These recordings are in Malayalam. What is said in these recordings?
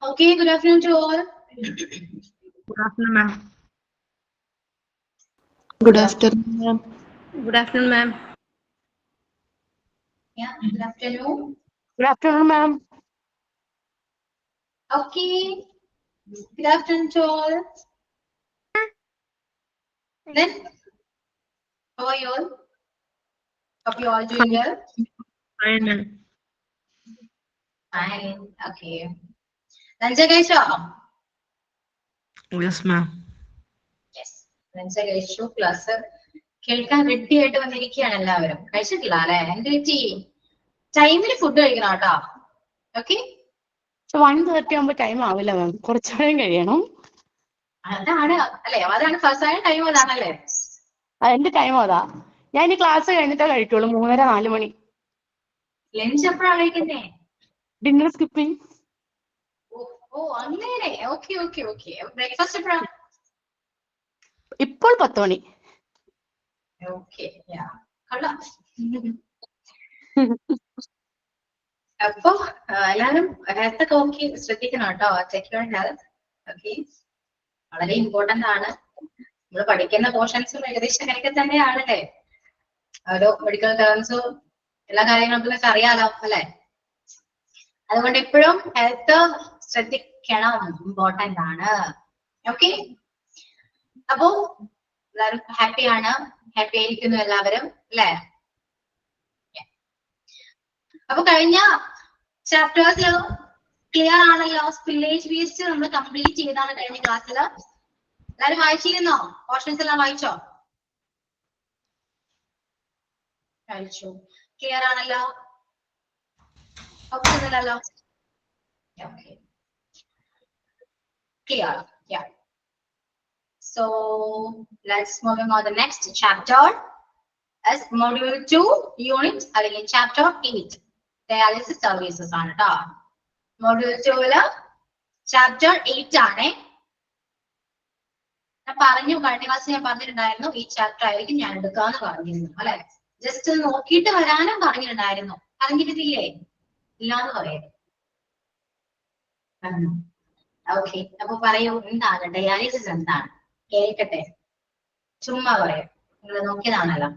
Okay, good afternoon to all. Good afternoon, ma'am. Good afternoon, ma'am. Good afternoon, ma'am. Yeah, good afternoon. Good afternoon, ma'am. Okay, good afternoon to all. Then, how are you all? Hope you all doing well. Fine, ma'am. Fine. Okay. Lunch കഴിച്ചോ? Yes, ma'am. Yes. Lunch കഴിച്ചു. ക്ലാസ് കേൾക്കാൻ റെഡി ആയിട്ട് വന്നിരിക്കുകയാണ് എല്ലാവരും. കഴിച്ചിട്ടില്ല അല്ലെ? എന്ത് പറ്റി? ടൈമിന് ഫുഡ് കഴിക്കണം കേട്ടോ. ഓക്കെ? 1:30 ആകുമ്പോ ടൈം ആവില്ല മാം, കുറച്ചുകൂടെ കഴിയണം. അതാണ് അല്ലെ? അതാണ് ഫസ്റ്റ് ടൈം അതാണല്ലേ? എന്റെ ടൈം അതാ. ഞാൻ ഇനി ക്ലാസ് കഴിഞ്ഞിട്ടേ കഴിക്കുള്ളൂ. 3:30 4 മണി. ലഞ്ച് എപ്പോഴാണ് കഴിക്കുന്നേ? Dinner skipping. ഓ അങ്ങനെ. Okay okay okay. ബ്രേക്ക്ഫാസ്റ്റ് എപ്പോഴാണ്? ഇപ്പോൾ 10 മണി. ഓക്കെ. കൊള്ളാം. അപ്പൊ എല്ലാവരും ഹെൽത്ത് ഒക്കെ നോക്കി ശ്രദ്ധിക്കണം കേട്ടോ. Check your health. ഓക്കെ, വളരെ ഇമ്പോർട്ടന്റ് ആണ്. നമ്മൾ പഠിക്കുന്ന പോർഷൻസും ഏകദേശം അങ്ങനെയൊക്കെ തന്നെയാണല്ലേ. ഓരോ മെഡിക്കൽ ടേംസും എല്ലാ കാര്യങ്ങൾക്കും ഒക്കെ അറിയാലോ അല്ലെ. അതുകൊണ്ട് എപ്പോഴും ഹെൽത്ത് ശ്രദ്ധിക്കണം, ഇമ്പോർട്ടന്റ് ആണ്. ഓക്കെ, അപ്പോ എല്ലാവരും ഹാപ്പിയാണ്, ഹാപ്പി ആയിരിക്കുന്നു എല്ലാവരും അല്ലെ. അപ്പൊ കഴിഞ്ഞ ചാപ്റ്റേഴ്സിൽ ക്ലിയർ ആണല്ലോ. സ്പില്ലേജ് വേസ്റ്റ് നമ്മൾ കംപ്ലീറ്റ് ചെയ്താണ് കഴിഞ്ഞ ക്ലാസ്സിൽ. എല്ലാവരും വായിച്ചിരുന്നോ? പോർഷൻസ് എല്ലാം വായിച്ചോ? കഴിച്ചു. ക്ലിയർ ആണല്ലോ? ഒന്നുമില്ലല്ലോ? Okay, clear. So let's moving on the next chapter as module 2 unit അല്ലെങ്കിൽ chapter 8 dialysis services ആണ് ട്ടോ. module 2 chapter 8 ആണ്. ഞാൻ പറഞ്ഞു, കഴിഞ്ഞ ക്ലാസ് ഞാൻ പറഞ്ഞിട്ടുണ്ടായിരുന്നു ഈ ചാപ്റ്റർ ആയിരിക്കും ഞാൻ എടുക്കാന്ന് പറഞ്ഞിരുന്നു അല്ലെ. ജസ്റ്റ് നോക്കിയിട്ട് വരാനും പറഞ്ഞിട്ടുണ്ടായിരുന്നു. പറഞ്ഞിട്ടില്ലേ? ഇല്ലാന്ന് പറയരുത്. ഓക്കെ, അപ്പൊ പറയൂ, എന്താണ് ഡയാലിസിസ്? എന്താണ് കേൾക്കട്ടെ. ചുമ്മാ പറയൂ, നിങ്ങൾ നോക്കിയതാണല്ലോ.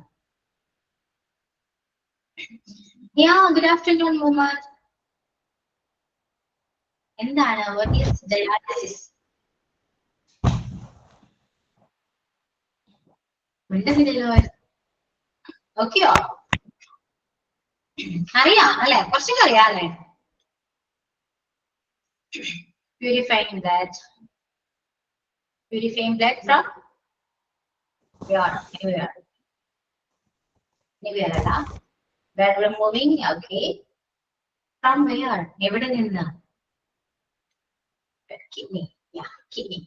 Good afternoon Muhammad. എന്താണ് what is dialysis? ഓക്കെയോ? അറിയാം അല്ലെ? കുറച്ചൊക്കെ അറിയാം അല്ലെ? Purifying blood from anywhere അല്ല. blood removing, okay. From where? എവിടെ നിന്ന്? kidney. Kidney.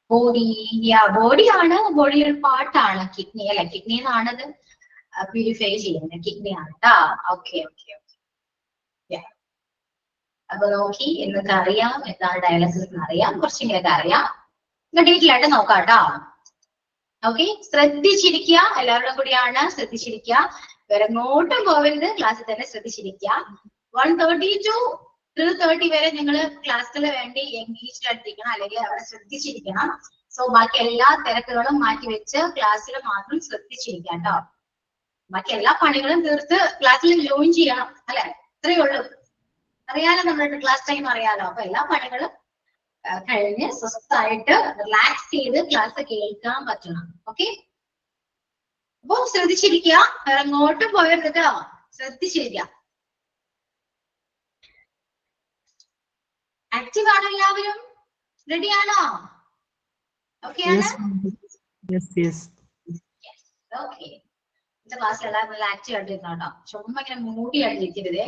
ബോഡി ആണ്, ബോഡിയുടെ ഒരു പാർട്ടാണ് കിഡ്നി അല്ലെ. കിഡ്നി എന്നാണത് പ്യൂരിഫൈ ചെയ്യുന്നത്, കിഡ്നി ആണ് ട്ടാ. ഓക്കെ. അപ്പൊ നോക്കി, എന്നൊക്കെ അറിയാം എന്താണ് ഡയാലിസിസ് എന്ന് അറിയാം, കുറച്ചെങ്കിലൊക്കെ അറിയാം. ഡീറ്റെയിൽ ആയിട്ട് നോക്കാം ട്ടോ. ഓക്കെ, ശ്രദ്ധിച്ചിരിക്കുക. എല്ലാവരുടെയും കൂടിയാണ്, ശ്രദ്ധിച്ചിരിക്കുക. വേറെ എങ്ങോട്ടും പോകരുത്, ക്ലാസ്സിൽ തന്നെ ശ്രദ്ധിച്ചിരിക്കുക. 1:30 to 3:30 വരെ നിങ്ങൾ ക്ലാസ്സിൽ വേണ്ടി എൻഗേജ്ഡ് ആയിട്ടിരിക്കണം, അല്ലെങ്കിൽ അവിടെ ശ്രദ്ധിച്ചിരിക്കണം. സോ ബാക്കി എല്ലാ തിരക്കുകളും മാറ്റി വെച്ച് ക്ലാസ്സിൽ മാത്രം ശ്രദ്ധിച്ചിരിക്കാം ട്ടോ. ബാക്കി എല്ലാ പണികളും തീർത്ത് ക്ലാസ്സിൽ ജോയിൻ ചെയ്യണം അല്ലെ. ഇത്രയേ ഉള്ളൂ. അറിയാലോ, നമ്മളുടെ ക്ലാസ് ടൈം അറിയാലോ. അപ്പൊ എല്ലാ പണികളും കഴിഞ്ഞ് സ്വസ്ഥായിട്ട് റിലാക്സ് ചെയ്ത് ക്ലാസ് കേൾക്കാൻ പറ്റണം. ഓക്കെ, അപ്പൊ ശ്രദ്ധിച്ചിരിക്കുക. വേറെ എങ്ങോട്ടും പോയരുത് കേട്ടോ. ശ്രദ്ധിച്ചിരിക്കുക. ആക്റ്റീവ് ആണോ എല്ലാവരും? റെഡി ആണോ? ഓക്കെ ആണ്? ഓക്കെ, ഇന്നത്തെ ക്ലാസ്സിൽ എല്ലാവരും നല്ല ആക്റ്റീവ് ആയിട്ടിരിക്കണം കേട്ടോ. ചുമ്മാ ഇങ്ങനെ മൂടി ആയിട്ടിരിക്കരുതേ.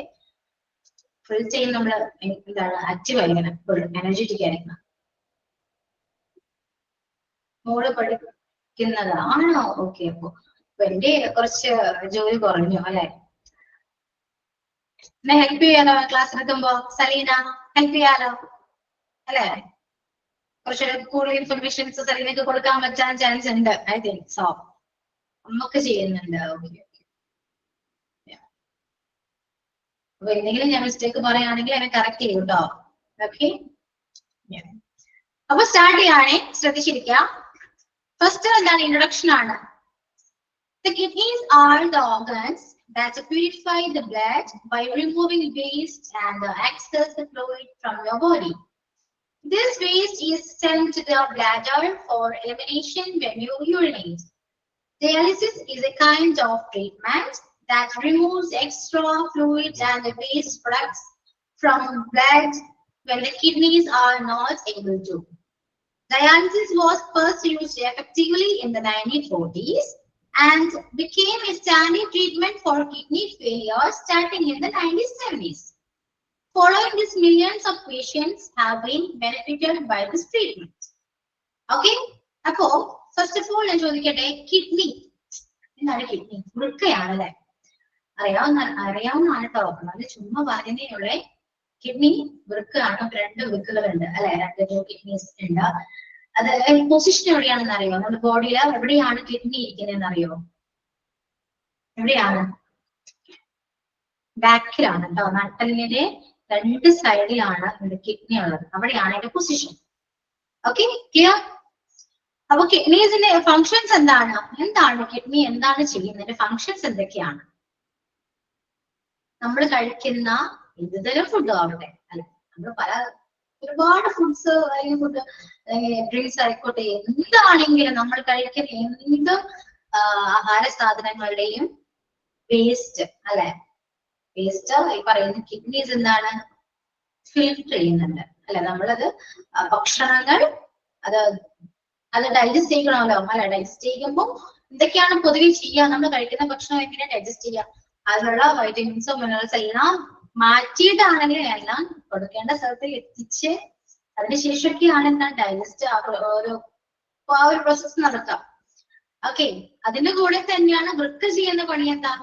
ഫുൾ ടൈം നമ്മള് എന്താണ് ആക്റ്റീവ് ആയിരിക്കണം, ഫുൾ എനർജറ്റിക് ആയിരിക്കണം. മോള് പഠിക്കുന്നതാണോ? ഓക്കെ, അപ്പൊ എന്റെ കുറച്ച് ജോലി കുറഞ്ഞു അല്ലെ. എന്നെ ഹെൽപ്പ് ചെയ്യാലോ ക്ലാസ് എടുക്കുമ്പോ? സലീന ഹെൽപ്പ് ചെയ്യാലോ അല്ലെ? കുറച്ച് കൂടുതൽ ഇൻഫർമേഷൻസ് സലീനക്ക് കൊടുക്കാൻ പറ്റാൻ ചാൻസ് ഉണ്ട്. I think so. അമ്മൊക്കെ ചെയ്യുന്നുണ്ട്. ഓക്കെ. അപ്പൊ എന്തെങ്കിലും ഞാൻ മിസ്റ്റേക്ക് പറയുകയാണെങ്കിൽ എന്നെ കറക്റ്റ് ചെയ്യും കേട്ടോ. ഓക്കെ, അപ്പൊ സ്റ്റാർട്ട് ചെയ്യാണേ, ശ്രദ്ധിച്ചിരിക്കുക. ഫസ്റ്റ് എന്താണ്, ഇൻട്രൊഡക്ഷൻ ആണ്. The kidneys are the organs that purify the blood by removing waste and excess fluid from your body. This waste is sent to the bladder for elimination when you urinate. Dialysis is a kind of treatment that removes extra fluid and waste products from blood when the kidneys are not able to. Dialysis was first used effectively in the 1940s and became a standard treatment for kidney failure starting in the 1970s. Following this, millions of patients have been benefited by this treatment. Okay? Appo, first of all, ഞാൻ ചോദിക്കട്ടെ, കിഡ്നി എന്താണ്? കിഡ്നി വൃക്കയാണല്ലേ? അറിയാവുന്നതാണ് കേട്ടോ, അത് ചുമ്മാ പറയുന്നേ ഉള്ളേ. കിഡ്നി വൃക്കയാണ്, രണ്ട് വൃക്കുകളുണ്ട് അല്ലെ, രണ്ട് കിഡ്നീസ് ഉണ്ട്. അത് പൊസിഷൻ എവിടെയാണെന്ന് അറിയോ? നമ്മുടെ ബോഡിയിൽ എവിടെയാണ് കിഡ്നി ഇരിക്കുന്നതെന്ന് അറിയോ? എവിടെയാണ്? ബാക്കിലാണ് കേട്ടോ, നട്ടലിന്റെ രണ്ട് സൈഡിലാണ് കിഡ്നി ഉള്ളത്, അവിടെയാണ് അതിന്റെ പൊസിഷൻ. Okay, clear? അപ്പൊ കിഡ്നീസിന്റെ ഫങ്ഷൻസ് എന്താണ്? കിഡ്നി എന്താണ് ചെയ്യുന്നതിന്റെ ഫങ്ഷൻസ് എന്തൊക്കെയാണ്? നമ്മൾ കഴിക്കുന്ന ഏതുതരം ഫുഡ് ആവട്ടെ, അല്ലെ, നമ്മൾ ഒരുപാട് ഫുഡ്സ് അല്ലെങ്കിൽ ഫുഡ് ഡ്രിങ്ക്സ് ആയിക്കോട്ടെ, എന്താണെങ്കിലും നമ്മൾ കഴിക്കുന്ന എന്ത് ആഹാര സാധനങ്ങളുടെയും വേസ്റ്റ് അല്ലെ, വേസ്റ്റ് ഈ പറയുന്ന കിഡ്നീസ് എന്താണ്, ഫിൽട്ടർ ചെയ്യുന്നുണ്ട് അല്ലെ. നമ്മളത് ഭക്ഷണങ്ങൾ അത് ഡൈജസ്റ്റ് ചെയ്യണമല്ലോ അല്ലെ. ഡൈജസ്റ്റ് ചെയ്യുമ്പോൾ എന്തൊക്കെയാണ് പൊതുവെ ചെയ്യുക? നമ്മൾ കഴിക്കുന്ന ഭക്ഷണം എങ്ങനെയാണ് ഡൈജസ്റ്റ് ചെയ്യുക? അതിലുള്ള വൈറ്റമിൻസോ മിനറൽസ് എല്ലാം മാറ്റിയിട്ടാണെങ്കിൽ എല്ലാം കൊടുക്കേണ്ട സ്ഥലത്തിൽ എത്തിച്ച് അതിനുശേഷമൊക്കെയാണ് എന്താണ് ഡൈജസ്റ്റ് ആ ഒരു പ്രോസസ് നടക്കാം. ഓക്കെ, അതിന്റെ കൂടെ തന്നെയാണ് വൃക്ക ചെയ്യുന്ന പണി. എന്താ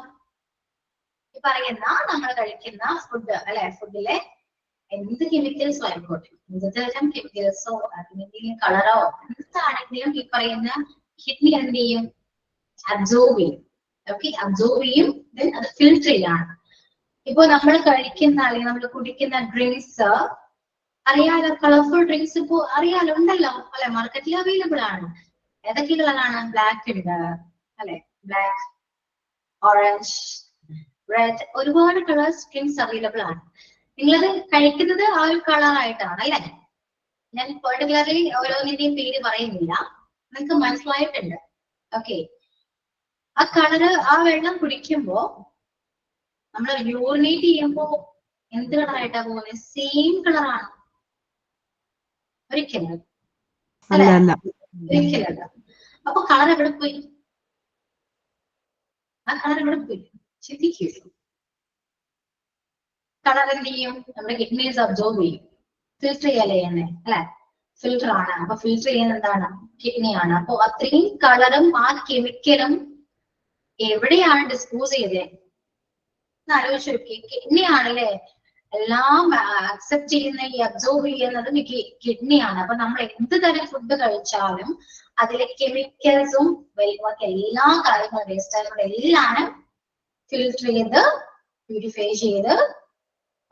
ഈ പറയുന്ന നമ്മൾ കഴിക്കുന്ന ഫുഡ് അല്ലെ, ഫുഡിലെ എന്ത് കെമിക്കൽസോ ആയിക്കോട്ടെ, എന്തെല്ലാം കെമിക്കൽസോ എന്തെങ്കിലും കളറോ എന്താണെങ്കിലും ഈ പറയുന്ന കിഡ്നി എന്ത് ചെയ്യും? അബ്സോർബ് ചെയ്യും. ഓക്കെ, അബ്സോർബ് ചെയ്യും, അത് ഫിൽട്ടർ ചെയ്യാണ്. ഇപ്പൊ നമ്മൾ കഴിക്കുന്ന അല്ലെങ്കിൽ നമ്മൾ കുടിക്കുന്ന ഡ്രിങ്ക്സ് അറിയാലോ, കളർഫുൾ ഡ്രിങ്ക്സ് ഇപ്പോ അറിയാലോ, ഉണ്ടല്ലോ അല്ലെ, മാർക്കറ്റിൽ അവൈലബിൾ ആണ്. ഏതൊക്കെ കളറാണ്? ബ്ലാക്ക് ഉണ്ട് അല്ലെ, ബ്ലാക്ക്, ഓറഞ്ച്, റെഡ്, ഒരുപാട് കളേഴ്സ് ഡ്രിങ്ക്സ് അവൈലബിൾ ആണ്. നിങ്ങളത് കഴിക്കുന്നത് ആ ഒരു കളറായിട്ടാണ് അല്ലെ. ഞാൻ പെർട്ടിക്കുലർലി ഓരോന്നിന്റെയും പേര് പറയുന്നില്ല, നിങ്ങൾക്ക് മനസ്സിലായിട്ടുണ്ട്. ഓക്കെ, ആ കളറ്, ആ വെള്ളം കുടിക്കുമ്പോ നമ്മൾ യൂറിനേറ്റ് ചെയ്യുമ്പോ എന്ത് കളറായിട്ടാ പോകുന്നത്? സെയിം കളറാണ്? ഒരിക്കലും അല്ലെ, ഒരിക്കലല്ല. അപ്പൊ കളർ എവിടെ പോയി? ആ കളർ എവിടെ പോയി? ചിന്തിക്കൂ. കളർ എന്ത് ചെയ്യും? നമ്മുടെ കിഡ്നീസ് അബ്സോർബ് ചെയ്യും, ഫിൽട്ടർ ചെയ്യല്ലേ ചെയ്യുന്നേ അല്ലെ. ഫിൽട്ടർ ആണ്. അപ്പൊ ഫിൽട്ടർ ചെയ്യുന്ന എന്താണ്? കിഡ്നിയാണ്. അപ്പൊ അത്രയും കളറും ആ കെമിക്കലും എവിടെയാണ് ഡിസ്പോസ് ചെയ്തേ? ആലോചിച്ച് നോക്കി. കിഡ്നി ആണല്ലേ എല്ലാം അക്സെപ്റ്റ് ചെയ്യുന്ന, ഈ അബ്സോർബ് ചെയ്യുന്നത് കിഡ്നിയാണ്. അപ്പൊ നമ്മൾ എന്ത് തരം ഫുഡ് കഴിച്ചാലും അതിലെ കെമിക്കൽസും എല്ലാ കാര്യങ്ങളും വേസ്റ്റ് ആയിട്ടുള്ള എല്ലാം ഫിൽട്ടർ ചെയ്ത് പ്യൂരിഫൈ ചെയ്ത്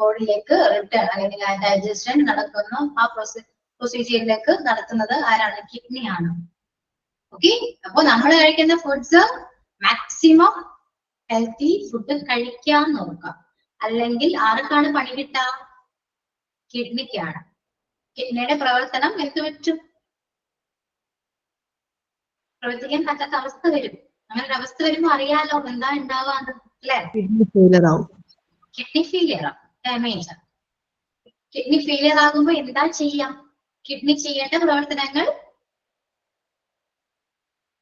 ബോഡിയിലേക്ക് റിട്ടേൺ അല്ലെങ്കിൽ ഡൈജഷൻ നടക്കുന്ന ആ പ്രൊസീജിയറിലേക്ക് നടത്തുന്നത് ആരാണ്? കിഡ്നിയാണ്. ഓക്കെ, അപ്പൊ നമ്മൾ കഴിക്കുന്ന ഫുഡ്സ് മാക്സിമം ഹെൽത്തി ഫുഡ് കഴിക്കാൻ നോക്കാം. അല്ലെങ്കിൽ ആർക്കാണ് പണി കിട്ടുക? കിഡ്നിക്കാണ്. കിഡ്നിയുടെ പ്രവർത്തനം എന്ത് പറ്റും? പ്രവർത്തിക്കാൻ പറ്റാത്ത അവസ്ഥ വരും. അങ്ങനെ ഒരു അവസ്ഥ വരുമ്പോ അറിയാലോ എന്താ ഉണ്ടാവാന്ന് അല്ലെ. കിഡ്നി ഫെയിലിയർ ആവും, ഡാമേജ്. കിഡ്നി ഫെയിലിയർ ആകുമ്പോ എന്താ ചെയ്യാം? കിഡ്നി ചെയ്യേണ്ട പ്രവർത്തനങ്ങൾ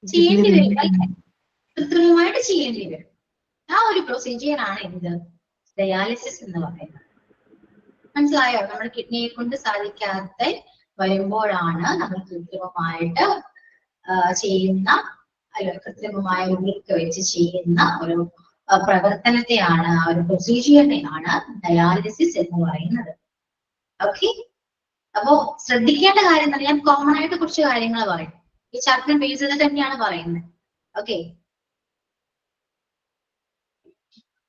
ചെയ്യേണ്ടി വരും അല്ലെ, കൃത്രിമമായിട്ട് ചെയ്യേണ്ടി വരും. ആ ഒരു പ്രൊസീജിയർ ആണ് എന്ത്? ഡയാലിസിസ് എന്ന് പറയുന്നത്. മനസ്സിലായോ? നമ്മുടെ കിഡ്നിയെ കൊണ്ട് സാധിക്കാതെ വരുമ്പോഴാണ് നമ്മൾ കൃത്രിമമായിട്ട് ചെയ്യുന്ന, അല്ല കൃത്രിമമായ ഉള്ളിലേക്ക് വെച്ച് ചെയ്യുന്ന ഒരു പ്രവർത്തനത്തെയാണ്, ആ ഒരു പ്രൊസീജിയറിനെയാണ് ഡയാലിസിസ് എന്ന് പറയുന്നത്. ഓക്കെ, അപ്പോ ശ്രദ്ധിക്കേണ്ട കാര്യം എന്താ? ഞാൻ കോമൺ ആയിട്ട് കുറച്ച് കാര്യങ്ങൾ പറയും. ഈ ചാപ്റ്റർ ബേസ് ചെയ്ത് തന്നെയാണ് പറയുന്നത്. ഓക്കെ,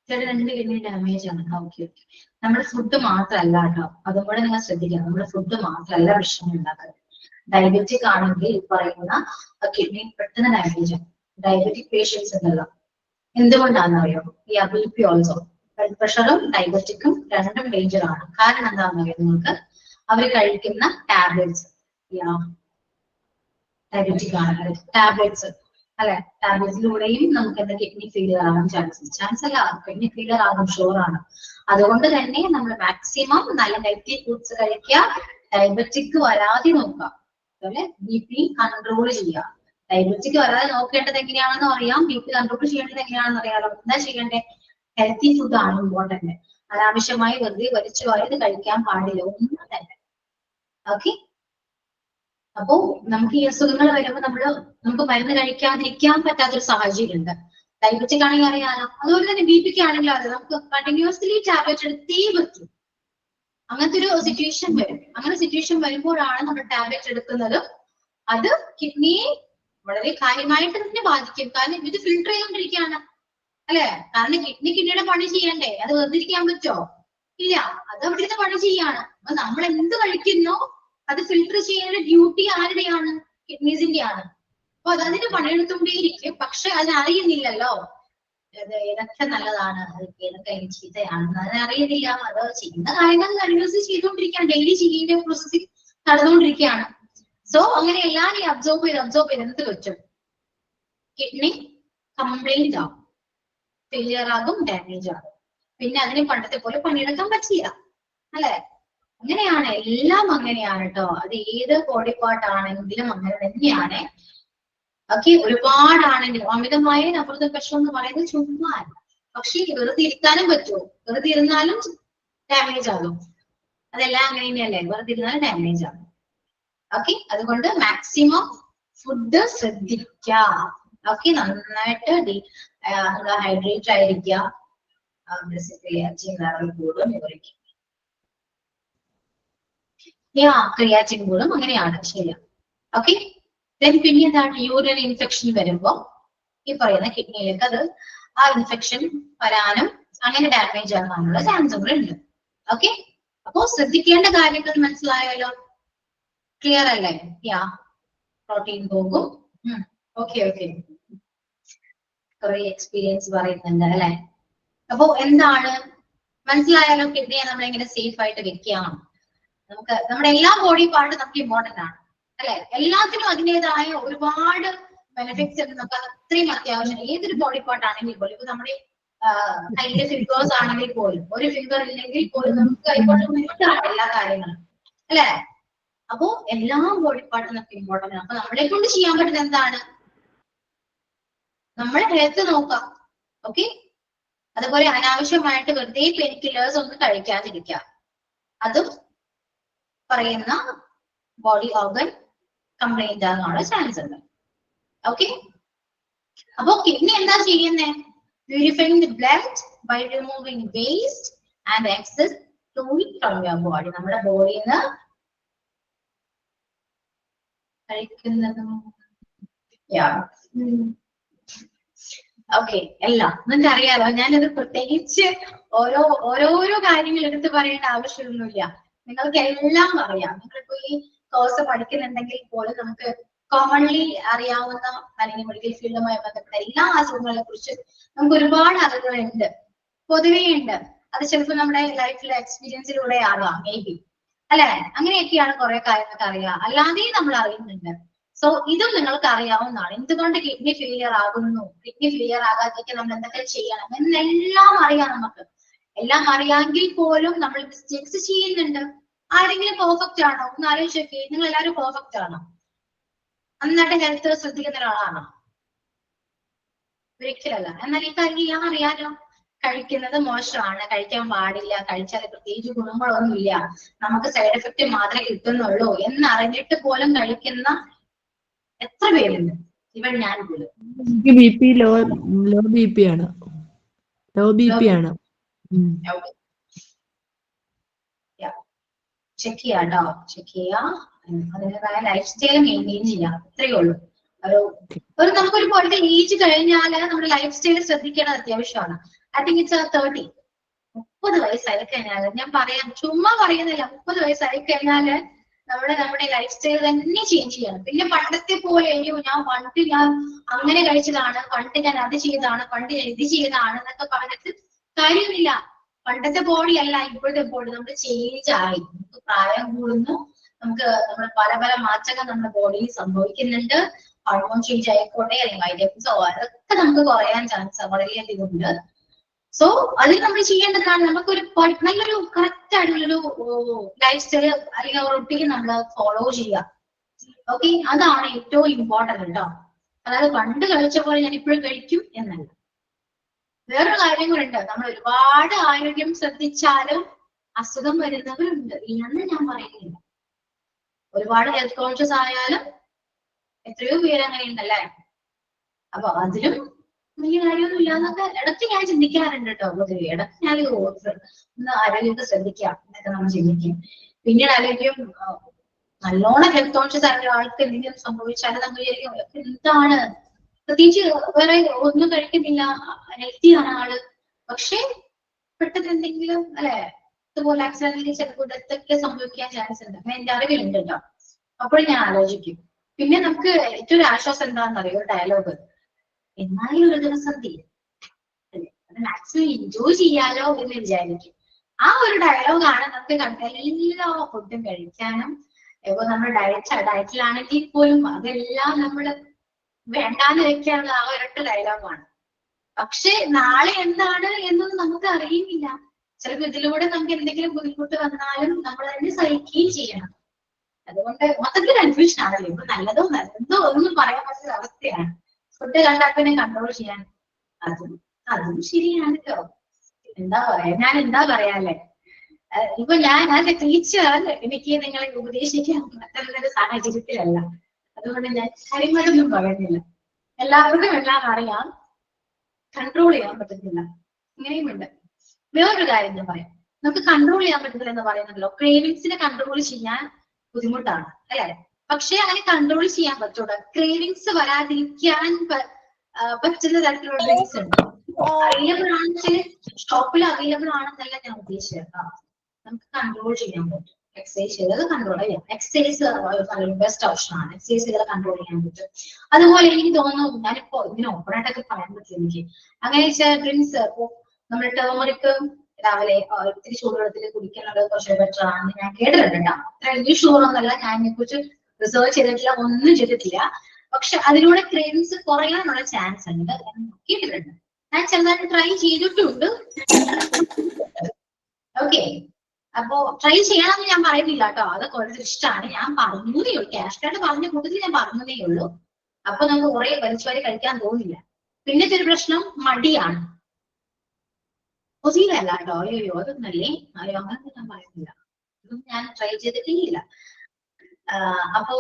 ചില 2 കിഡ്നി ഡാമേജ് ആണ്. Okay okay. നമ്മുടെ ഫുഡ് മാത്രമല്ല കേട്ടോ, അതും കൂടെ നിങ്ങൾ ശ്രദ്ധിക്കണം. നമ്മുടെ ഫുഡ് മാത്രമല്ല പ്രശ്നം ഉണ്ടാക്കുന്നത്. ഡയബറ്റിക് ആണെങ്കിൽ പറയുന്ന കിഡ്നി പെട്ടെന്ന് ഡാമേജ് ആണ്. ഡയബറ്റിക് പേഷ്യൻസ് ഉണ്ടല്ലോ, എന്തുകൊണ്ടാണെന്നറിയോ? ഈ BP ഓൾസോ, ബ്ലഡ് പ്രഷറും ഡയബറ്റിക്കും രണ്ടും ഡേഞ്ചർ ആണ്. കാരണം എന്താണെന്നറിയോ നിങ്ങൾക്ക്? അവർ കഴിക്കുന്ന ടാബ്ലറ്റ്സ്, ഡയബറ്റിക് ആണ് ടാബ്ലറ്റ്സ് അല്ലെ, ടാബ്ലറ്റ്സിലൂടെയും നമുക്ക് എന്താ കിഡ്നി ഫെയിലിയർ ആകാൻ ചാൻസ് അല്ല, കിഡ്നി ഫെയിലിയർ ആകും, ഷുവർ ആണ്. അതുകൊണ്ട് തന്നെ നമ്മൾ മാക്സിമം നല്ല ഹെൽത്തി ഫുഡ്സ് കഴിക്കുക, ഡയബറ്റിക് വരാതെ നോക്കുക, അതുപോലെ BP കൺട്രോൾ ചെയ്യുക. ഡയബറ്റിക് വരാതെ നോക്കേണ്ടത് എങ്ങനെയാണെന്ന് അറിയാം, BP കൺട്രോൾ ചെയ്യേണ്ടത് എങ്ങനെയാണെന്ന് അറിയാലോ. എന്താ ചെയ്യേണ്ടത്? ഹെൽത്തി ഫുഡ് ആണ് ഇമ്പോർട്ടന്റ്. അനാവശ്യമായി വെറുതെ വലിച്ചു വായത് കഴിക്കാൻ പാടില്ല ഒന്നും തന്നെ. ഓക്കെ. അപ്പോ നമുക്ക് ഈ അസുഖങ്ങൾ വരുമ്പോൾ നമുക്ക് മരുന്ന് കഴിക്കാതിരിക്കാൻ പറ്റാത്തൊരു സാഹചര്യം ഉണ്ട്. ഡയബറ്റിക് ആണെങ്കിൽ അറിയാലോ, അതുപോലെ തന്നെ BP ആണെങ്കിലും അതെ, നമുക്ക് കണ്ടിന്യൂസ്ലി ടാബ്ലറ്റ് എടുത്തേ പറ്റും. അങ്ങനത്തെ ഒരു സിറ്റുവേഷൻ വരും. അങ്ങനെ സിറ്റുവേഷൻ വരുമ്പോഴാണ് നമ്മൾ ടാബ്ലറ്റ് എടുക്കുന്നത്. അത് കിഡ്നിയെ വളരെ കാര്യമായിട്ട് തന്നെ ബാധിക്കും. കാരണം ഇത് ഫിൽട്ടർ ചെയ്തുകൊണ്ടിരിക്കുകയാണ് അല്ലെ. കാരണം കിഡ്നിയുടെ പണി ചെയ്യണ്ടേ, അത് വെറുതെ ഇരിക്കാൻ പറ്റോ? ഇല്ല, അത് അവിടുത്തെ പണി ചെയ്യാണ്. അപ്പൊ നമ്മൾ എന്ത് കഴിക്കുന്നോ അത് ഫിൽട്ടർ ചെയ്യുന്ന ഡ്യൂട്ടി ആരുടെയാണ്? കിഡ്നീസിന്റെ ആണ്. അപ്പൊ അതിന് പണിയെടുത്തുകൊണ്ടേയിരിക്കും. പക്ഷെ അതിനറിയുന്നില്ലല്ലോ ഏതൊക്കെ നല്ലതാണ്, ഏതൊക്കെ ചീത്തയാണെന്ന് അതിനറിയുന്നില്ല. അത് ചെയ്യുന്ന കാര്യങ്ങൾ കണ്ടിന്യൂസ് ചെയ്തുകൊണ്ടിരിക്കുകയാണ്, ഡെയിലി ചെയ്യേണ്ട പ്രോസസ്സിൽ നടന്നുകൊണ്ടിരിക്കുകയാണ്. സോ അങ്ങനെ എല്ലാവരെയും അബ്സോർബ് ചെയ്ത് എന്ത് പറ്റും? കിഡ്നി കംപ്ലൈന്റ് ആവും, ഫെയിലിയർ ആകും, ഡാമേജ് ആകും. പിന്നെ അതിന് പണ്ടത്തെ പോലെ പണിയെടുക്കാൻ പറ്റില്ല അല്ലെ. അങ്ങനെയാണ്, എല്ലാം അങ്ങനെയാണ് കേട്ടോ. അത് ഏത് ബോഡി പാർട്ട് ആണെങ്കിലും അങ്ങനെ തന്നെയാണ്. ഓക്കെ. ഒരുപാടാണെങ്കിലും അമിതമായ അമൃത വിഷം എന്ന് പറയുന്നത് ചുമ്മാ. പക്ഷെ വെറുതെ ഇരുത്താനും പറ്റുമോ? വെറുതെ ഇരുന്നാലും ഡാമേജ് ആകും. അതെല്ലാം അങ്ങനെ തന്നെയല്ലേ, വെറുതെ ഇരുന്നാലും ഡാമേജ് ആകും. ഓക്കെ. അതുകൊണ്ട് മാക്സിമം ഫുഡ് ശ്രദ്ധിക്കുക. ഓക്കെ. നന്നായിട്ട് ഹൈഡ്രേറ്റ് ആയിരിക്കുക. ക്രിയാറ്റിൻ കൂടും, അങ്ങനെയാണ്, ശരിയാ. ഓക്കെ. പിന്നെ എന്താണ്? യൂറിൻ ഇൻഫെക്ഷൻ വരുമ്പോ ഈ പറയുന്ന കിഡ്നിയിലേക്ക് ആ ഇൻഫെക്ഷൻ വരാനും അങ്ങനെ ഡാമേജ് ആകാനുള്ള ചാൻസുകൾ ഉണ്ട്. ഓക്കെ. അപ്പോ ശ്രദ്ധിക്കേണ്ട കാര്യങ്ങൾ മനസ്സിലായല്ലോ, ക്ലിയർ അല്ലേ? പ്രോട്ടീൻ പോകും. Okay okay. കുറെ എക്സ്പീരിയൻസ് പറയുന്നുണ്ട് അല്ലെ. അപ്പോ എന്താണ് മനസ്സിലായാലോ? കിഡ്നിയെ നമ്മൾ എങ്ങനെ സേഫ് ആയിട്ട് വെക്കാം? നമുക്ക് നമ്മുടെ എല്ലാ ബോഡി പാർട്ടും നമുക്ക് ഇമ്പോർട്ടന്റ് ആണ് അല്ലെ. എല്ലാത്തിനും അതിൻ്റെതായ ഒരുപാട് ബെനിഫിറ്റ്സ് ഉണ്ട്. നമുക്ക് അത്രയും അത്യാവശ്യം ഏതൊരു ബോഡി പാർട്ട് ആണെങ്കിൽ പോലും, ഇപ്പൊ നമ്മുടെ കയ്യിലെ ഫിംഗേഴ്സ് ആണെങ്കിൽ പോലും, ഒരു ഫിംഗർ ഇല്ലെങ്കിൽ പോലും നമുക്ക് കൈകൊണ്ട് എല്ലാ കാര്യങ്ങളും അല്ലെ. അപ്പോ എല്ലാ ബോഡി പാർട്ടും നമുക്ക് ഇമ്പോർട്ടന്റ് ആണ്. അപ്പൊ നമ്മളെ കൊണ്ട് ചെയ്യാൻ പറ്റുന്നത് എന്താണ്? നമ്മളെ ഹെൽത്ത് നോക്കാം. ഓക്കെ. അതുപോലെ അനാവശ്യമായിട്ട് വെറുതെ പെയിൻ കില്ലേഴ്സ് ഒന്നും കഴിക്കാതിരിക്കുക. അതും പറയുന്ന ബോഡി ഓർഗൻ കംപ്ലൈന്റ് ആകാനുള്ള ചാൻസ് ഉണ്ട്. ഓക്കെ. അപ്പോ കിഡ്നി എന്താ ചെയ്യുന്നേ? Purifying the blood by removing waste and excess fluid from your body. നമ്മുടെ ബോഡിയിൽ നിന്ന് കഴിക്കുന്നതും ഓക്കെ എല്ലാം നിങ്ങൾക്ക് അറിയാലോ. ഞാനത് പ്രത്യേകിച്ച് ഓരോരോ കാര്യങ്ങൾ എടുത്ത് പറയേണ്ട ആവശ്യമൊന്നുമില്ല, നിങ്ങൾക്ക് എല്ലാം അറിയാം. നിങ്ങളിപ്പോ ഈ കോഴ്സ് പഠിക്കുന്നുണ്ടെങ്കിൽ പോലും നമുക്ക് കോമൺലി അറിയാവുന്ന അല്ലെങ്കിൽ മെഡിക്കൽ ഫീൽഡുമായി ബന്ധപ്പെട്ട എല്ലാ അസുഖങ്ങളെ കുറിച്ച് നമുക്ക് ഒരുപാട് അറിവുകളുണ്ട്, പൊതുവേ ഉണ്ട്. അത് ചിലപ്പോൾ നമ്മുടെ ലൈഫിലെ എക്സ്പീരിയൻസിലൂടെ ആകാം, മേ ബി അല്ലെ. അങ്ങനെയൊക്കെയാണ് കുറെ കാര്യങ്ങൾക്ക് അറിയാം, അല്ലാതെയും നമ്മൾ അറിയുന്നുണ്ട്. സോ ഇതും നിങ്ങൾക്ക് അറിയാവുന്നതാണ്. എന്തുകൊണ്ട് കിഡ്നി ഫെയിലിയർ ആകുന്നു, കിഡ്നി ഫെയിലിയർ ആകാത്തേക്ക് നമ്മൾ എന്തൊക്കെ ചെയ്യണം എന്നെല്ലാം അറിയാം നമുക്ക്. എല്ലാം അറിയാമെങ്കിൽ പോലും നമ്മൾ മിസ്റ്റേക്സ് ചെയ്യുന്നുണ്ട്. ആരെങ്കിലും പെർഫെക്റ്റ് ആണോ? ഒന്ന് ആലോചിച്ചൊക്കെ. നിങ്ങൾ എല്ലാവരും പെർഫെക്റ്റ് ആണോ? നന്നായിട്ട് ഹെൽത്ത് ശ്രദ്ധിക്കുന്ന ഒരാളാണോ? ഒരിക്കലല്ല. എന്നാൽ ഈ കാര്യം അറിയാലോ. കഴിക്കുന്നത് മോശമാണ്, കഴിക്കാൻ പാടില്ല, കഴിച്ചാൽ പ്രത്യേകിച്ച് ഗുണങ്ങളൊന്നും ഇല്ല, നമുക്ക് സൈഡ് എഫക്റ്റ് മാത്രമേ കിട്ടുന്നുള്ളൂ എന്നറിഞ്ഞിട്ട് പോലും കഴിക്കുന്ന എത്ര പേരുണ്ട്? ഇവൻ ഞാൻ പോലും. BP ലോ BP ആണ്. ലോ BP ആണ്. ചെക്ക് ചെയ്യാട്ടോ, ചെക്ക് ചെയ്യാം. അതിൻ്റെതായ ലൈഫ് സ്റ്റൈൽ മെയിൻറ്റെയിൻ ചെയ്യാം, അത്രയേ ഉള്ളൂ. നമുക്കൊരു പോലത്തെ ഏജ് കഴിഞ്ഞാൽ നമ്മുടെ ലൈഫ് സ്റ്റൈൽ ശ്രദ്ധിക്കേണ്ടത് അത്യാവശ്യമാണ്. I think it's 30. 30 വയസ്സായി കഴിഞ്ഞാല് ഞാൻ പറയാം, ചുമ്മാ പറയുന്നില്ല, 30 വയസ്സായി കഴിഞ്ഞാല് നമ്മുടെ ലൈഫ് സ്റ്റൈൽ തന്നെ ചേഞ്ച് ചെയ്യണം. പിന്നെ പണ്ടത്തെ പോലെ അയ്യോ ഞാൻ അങ്ങനെ കഴിച്ചതാണ്, പണ്ട് ഞാൻ അത് ചെയ്തതാണ്, പണ്ട് ഞാൻ ഇത് ചെയ്തതാണ് എന്നൊക്കെ പറഞ്ഞിട്ട് കാര്യമില്ല. പണ്ടത്തെ ബോഡി അല്ല ഇപ്പോഴത്തെ ബോഡി. നമ്മൾ ചേഞ്ച് ആയി, നമുക്ക് പ്രായം കൂടുന്നു, നമുക്ക് പല പല മാറ്റങ്ങൾ നമ്മുടെ ബോഡിയിൽ സംഭവിക്കുന്നുണ്ട്. ഹോർമോൺ ചേഞ്ച് ആയിക്കോട്ടെ, അല്ലെങ്കിൽ വൈറ്റമിൻസോ അതൊക്കെ നമുക്ക് കുറയാൻ ചാൻസ് വളരെയധികം ഉണ്ട്. സോ അതിൽ നമ്മൾ ചെയ്യേണ്ടതാണ് നമുക്കൊരു നല്ലൊരു കറക്റ്റ് ആയിട്ടുള്ളൊരു ലൈഫ് സ്റ്റൈൽ അല്ലെങ്കിൽ റൊട്ടീൻ നമ്മൾ ഫോളോ ചെയ്യുക. ഓക്കെ, അതാണ് ഏറ്റവും ഇമ്പോർട്ടന്റ് കേട്ടോ. അതായത് പണ്ട് കഴിച്ച പോലെ ഞാൻ ഇപ്പോഴും കഴിക്കും എന്നല്ല. വേറൊരു കാര്യം കൂടെ ഉണ്ട്, നമ്മൾ ഒരുപാട് ആരോഗ്യം ശ്രദ്ധിച്ചാലും അസുഖം വരുന്നവരുണ്ട്, ഇല്ലെന്ന് ഞാൻ പറയുന്നില്ല. ഒരുപാട് ഹെൽത്ത് കോൺഷ്യസ് ആയാലും എത്രയോ പേര് അങ്ങനെ ഉണ്ടല്ലേ. അപ്പൊ അതിലും വലിയ കാര്യമൊന്നും ഇല്ലാന്നൊക്കെ ഇടയ്ക്ക് ഞാൻ ചിന്തിക്കാറുണ്ട് കേട്ടോ. പൊതുവെ ഇടയ്ക്ക് ഞാൻ ഒന്ന് ആരോഗ്യമൊക്കെ ശ്രദ്ധിക്കാം എന്നൊക്കെ നമ്മൾ ചിന്തിക്കും. പിന്നീട് ആരോഗ്യം നല്ലോണം ഹെൽത്ത് കോൺഷ്യസ് ആയ ഒരാൾക്ക് എന്തെങ്കിലും സംഭവിച്ചാൽ നമ്മൾ വിചാരിക്കും എന്താണ്, പ്രത്യേകിച്ച് വേറെ ഒന്നും കഴിക്കുന്നില്ല, ഹെൽത്തിയാണ് ആള്, പക്ഷെ പെട്ടെന്ന് എന്തെങ്കിലും അല്ലെ ഇതുപോലെ ആക്സിഡന്റലി ചിലപ്പോൾ ഡെത്തൊക്കെ സംഭവിക്കാൻ ചാൻസ് ഉണ്ട്. അങ്ങനെ എന്റെ അറിവിലുണ്ട് കേട്ടോ. അപ്പോൾ ഞാൻ ആലോചിക്കും. പിന്നെ നമുക്ക് ഏറ്റവും ഒരു ആശ്വാസം എന്താണെന്നറിയോ, ഒരു ഡയലോഗ്, എന്നാലും ഒരു ദിവസം തീരും അല്ലെ, അത് മാക്സിമം എൻജോയ് ചെയ്യാലോ എന്ന് വിചാരിക്കും. ആ ഒരു ഡയലോഗാണ് നമുക്ക് എല്ലാ ഫുഡും കഴിക്കാനും, ഇപ്പൊ നമ്മൾ ഡയറ്റിലാണെങ്കിൽ പോലും അതെല്ലാം നമ്മള് വേണ്ടാന്ന് വെക്കാനുള്ള ആ ഒരൊറ്റ ഡയലോഗാണ്. പക്ഷെ നാളെ എന്താണ് എന്നൊന്നും നമുക്ക് അറിയുന്നില്ല. ചിലപ്പോൾ ഇതിലൂടെ നമുക്ക് എന്തെങ്കിലും ബുദ്ധിമുട്ട് വന്നാലും നമ്മൾ അതിനെ സഹിക്കുകയും ചെയ്യണം. അതുകൊണ്ട് മൊത്തത്തിൽ കൺഫ്യൂഷൻ ആണല്ലോ. ഇപ്പൊ നല്ലതോ ഒന്നും പറയാൻ പറ്റുന്ന അവസ്ഥയാണ്. ഫുഡ് കണ്ടാൽ പിന്നെ കൺട്രോൾ ചെയ്യാൻ അതും ശരിയാണ് കേട്ടോ. ഞാൻ എന്താ പറയാല്ലേ, ഇപ്പൊ ഞാൻ ടീച്ചർ, എനിക്ക് നിങ്ങളെ ഉപദേശിക്കാൻ പറ്റുന്ന സാഹചര്യത്തിലല്ല. അതുകൊണ്ട് ഞാൻ കാര്യങ്ങളൊന്നും പറയുന്നില്ല. എല്ലാവർക്കും എല്ലാം അറിയാം, കൺട്രോൾ ചെയ്യാൻ പറ്റുന്നില്ല, ഇങ്ങനെയുമുണ്ട്. വേറൊരു കാര്യം ഞാൻ പറയാം, നമുക്ക് കൺട്രോൾ ചെയ്യാൻ പറ്റുന്നില്ല എന്ന് പറയുന്നല്ലോ, ക്രേവിങ്സിനെ കൺട്രോൾ ചെയ്യാൻ ബുദ്ധിമുട്ടാണ് അല്ലെ. പക്ഷെ അങ്ങനെ കൺട്രോൾ ചെയ്യാൻ പറ്റൂടാ. ക്രേവിങ്സ് വരാതിരിക്കാൻ പറ്റുന്ന തരത്തിലുള്ള ഡ്രിങ്ക്സ് ഉണ്ട്. അവൈലബിൾ ആണെന്ന് ഷോപ്പിൽ അവൈലബിൾ ആണെന്നല്ല ഞാൻ ഉദ്ദേശിച്ചത്. നമുക്ക് കൺട്രോൾ ചെയ്യാൻ പറ്റും. എക്സസൈസ് ചെയ്തത് കൺട്രോൾ ചെയ്യാം. എക്സസൈസ് ബെസ്റ്റ് ഓപ്ഷൻ ആണ്. എക്സസൈസ് ചെയ്ത് കൺട്രോൾ ചെയ്യാൻ പറ്റും. അതുപോലെ എനിക്ക് തോന്നുന്നു, ഞാനിപ്പോ ഇങ്ങനെ ഓപ്പൺ ആയിട്ടൊക്കെ പറയാൻ പറ്റില്ല എനിക്ക്. അങ്ങനെ വെച്ചാൽ ഡ്രിങ്ക്സ് നമ്മൾ ടേമറിക് രാവിലെ ഇത്തിരി ചൂടുവെള്ളത്തിൽ കുടിക്കുന്നത് കുറച്ച് ബെറ്റർ ആണെന്ന് ഞാൻ കേട്ടിട്ടുണ്ട് കേട്ടോ. അത്ര വലിയ ഷുവർ ഒന്നല്ല, ഞാൻ അതിനെ കുറിച്ച് റിസർച്ച് ചെയ്തിട്ടില്ല, ഒന്നും ചെയ്തിട്ടില്ല. പക്ഷെ അതിലൂടെ ക്രേവിങ്സ് കുറയാനുള്ള ചാൻസ് ഉണ്ട് എന്ന് കേട്ടിട്ടുണ്ട്. ഞാൻ ചെറുതായിട്ട് ട്രൈ ചെയ്തിട്ടുണ്ട്. ഓക്കെ, അപ്പോ ട്രൈ ചെയ്യണമെന്ന് ഞാൻ പറയുന്നില്ല കേട്ടോ. അതൊക്കെ വളരെ ഇഷ്ടമാണ്. ഞാൻ പറഞ്ഞതേ ഉള്ളൂ, ക്യാഷ്കാർഡ് പറഞ്ഞ കൂട്ടത്തിൽ ഞാൻ പറഞ്ഞതേ ഉള്ളൂ. അപ്പൊ നമുക്ക് കുറെ വലിച്ചുവാരി കഴിക്കാൻ തോന്നില്ല. പിന്നത്തെ ഒരു പ്രശ്നം മടിയാണ്. ഒസീലല്ല കേട്ടോ, അയ്യോ അതൊന്നല്ലേ, അയ്യോ അങ്ങനെ ഞാൻ പറയുന്നില്ല, ഇതൊന്നും ഞാൻ ട്രൈ ചെയ്തിട്ടില്ല. അപ്പോ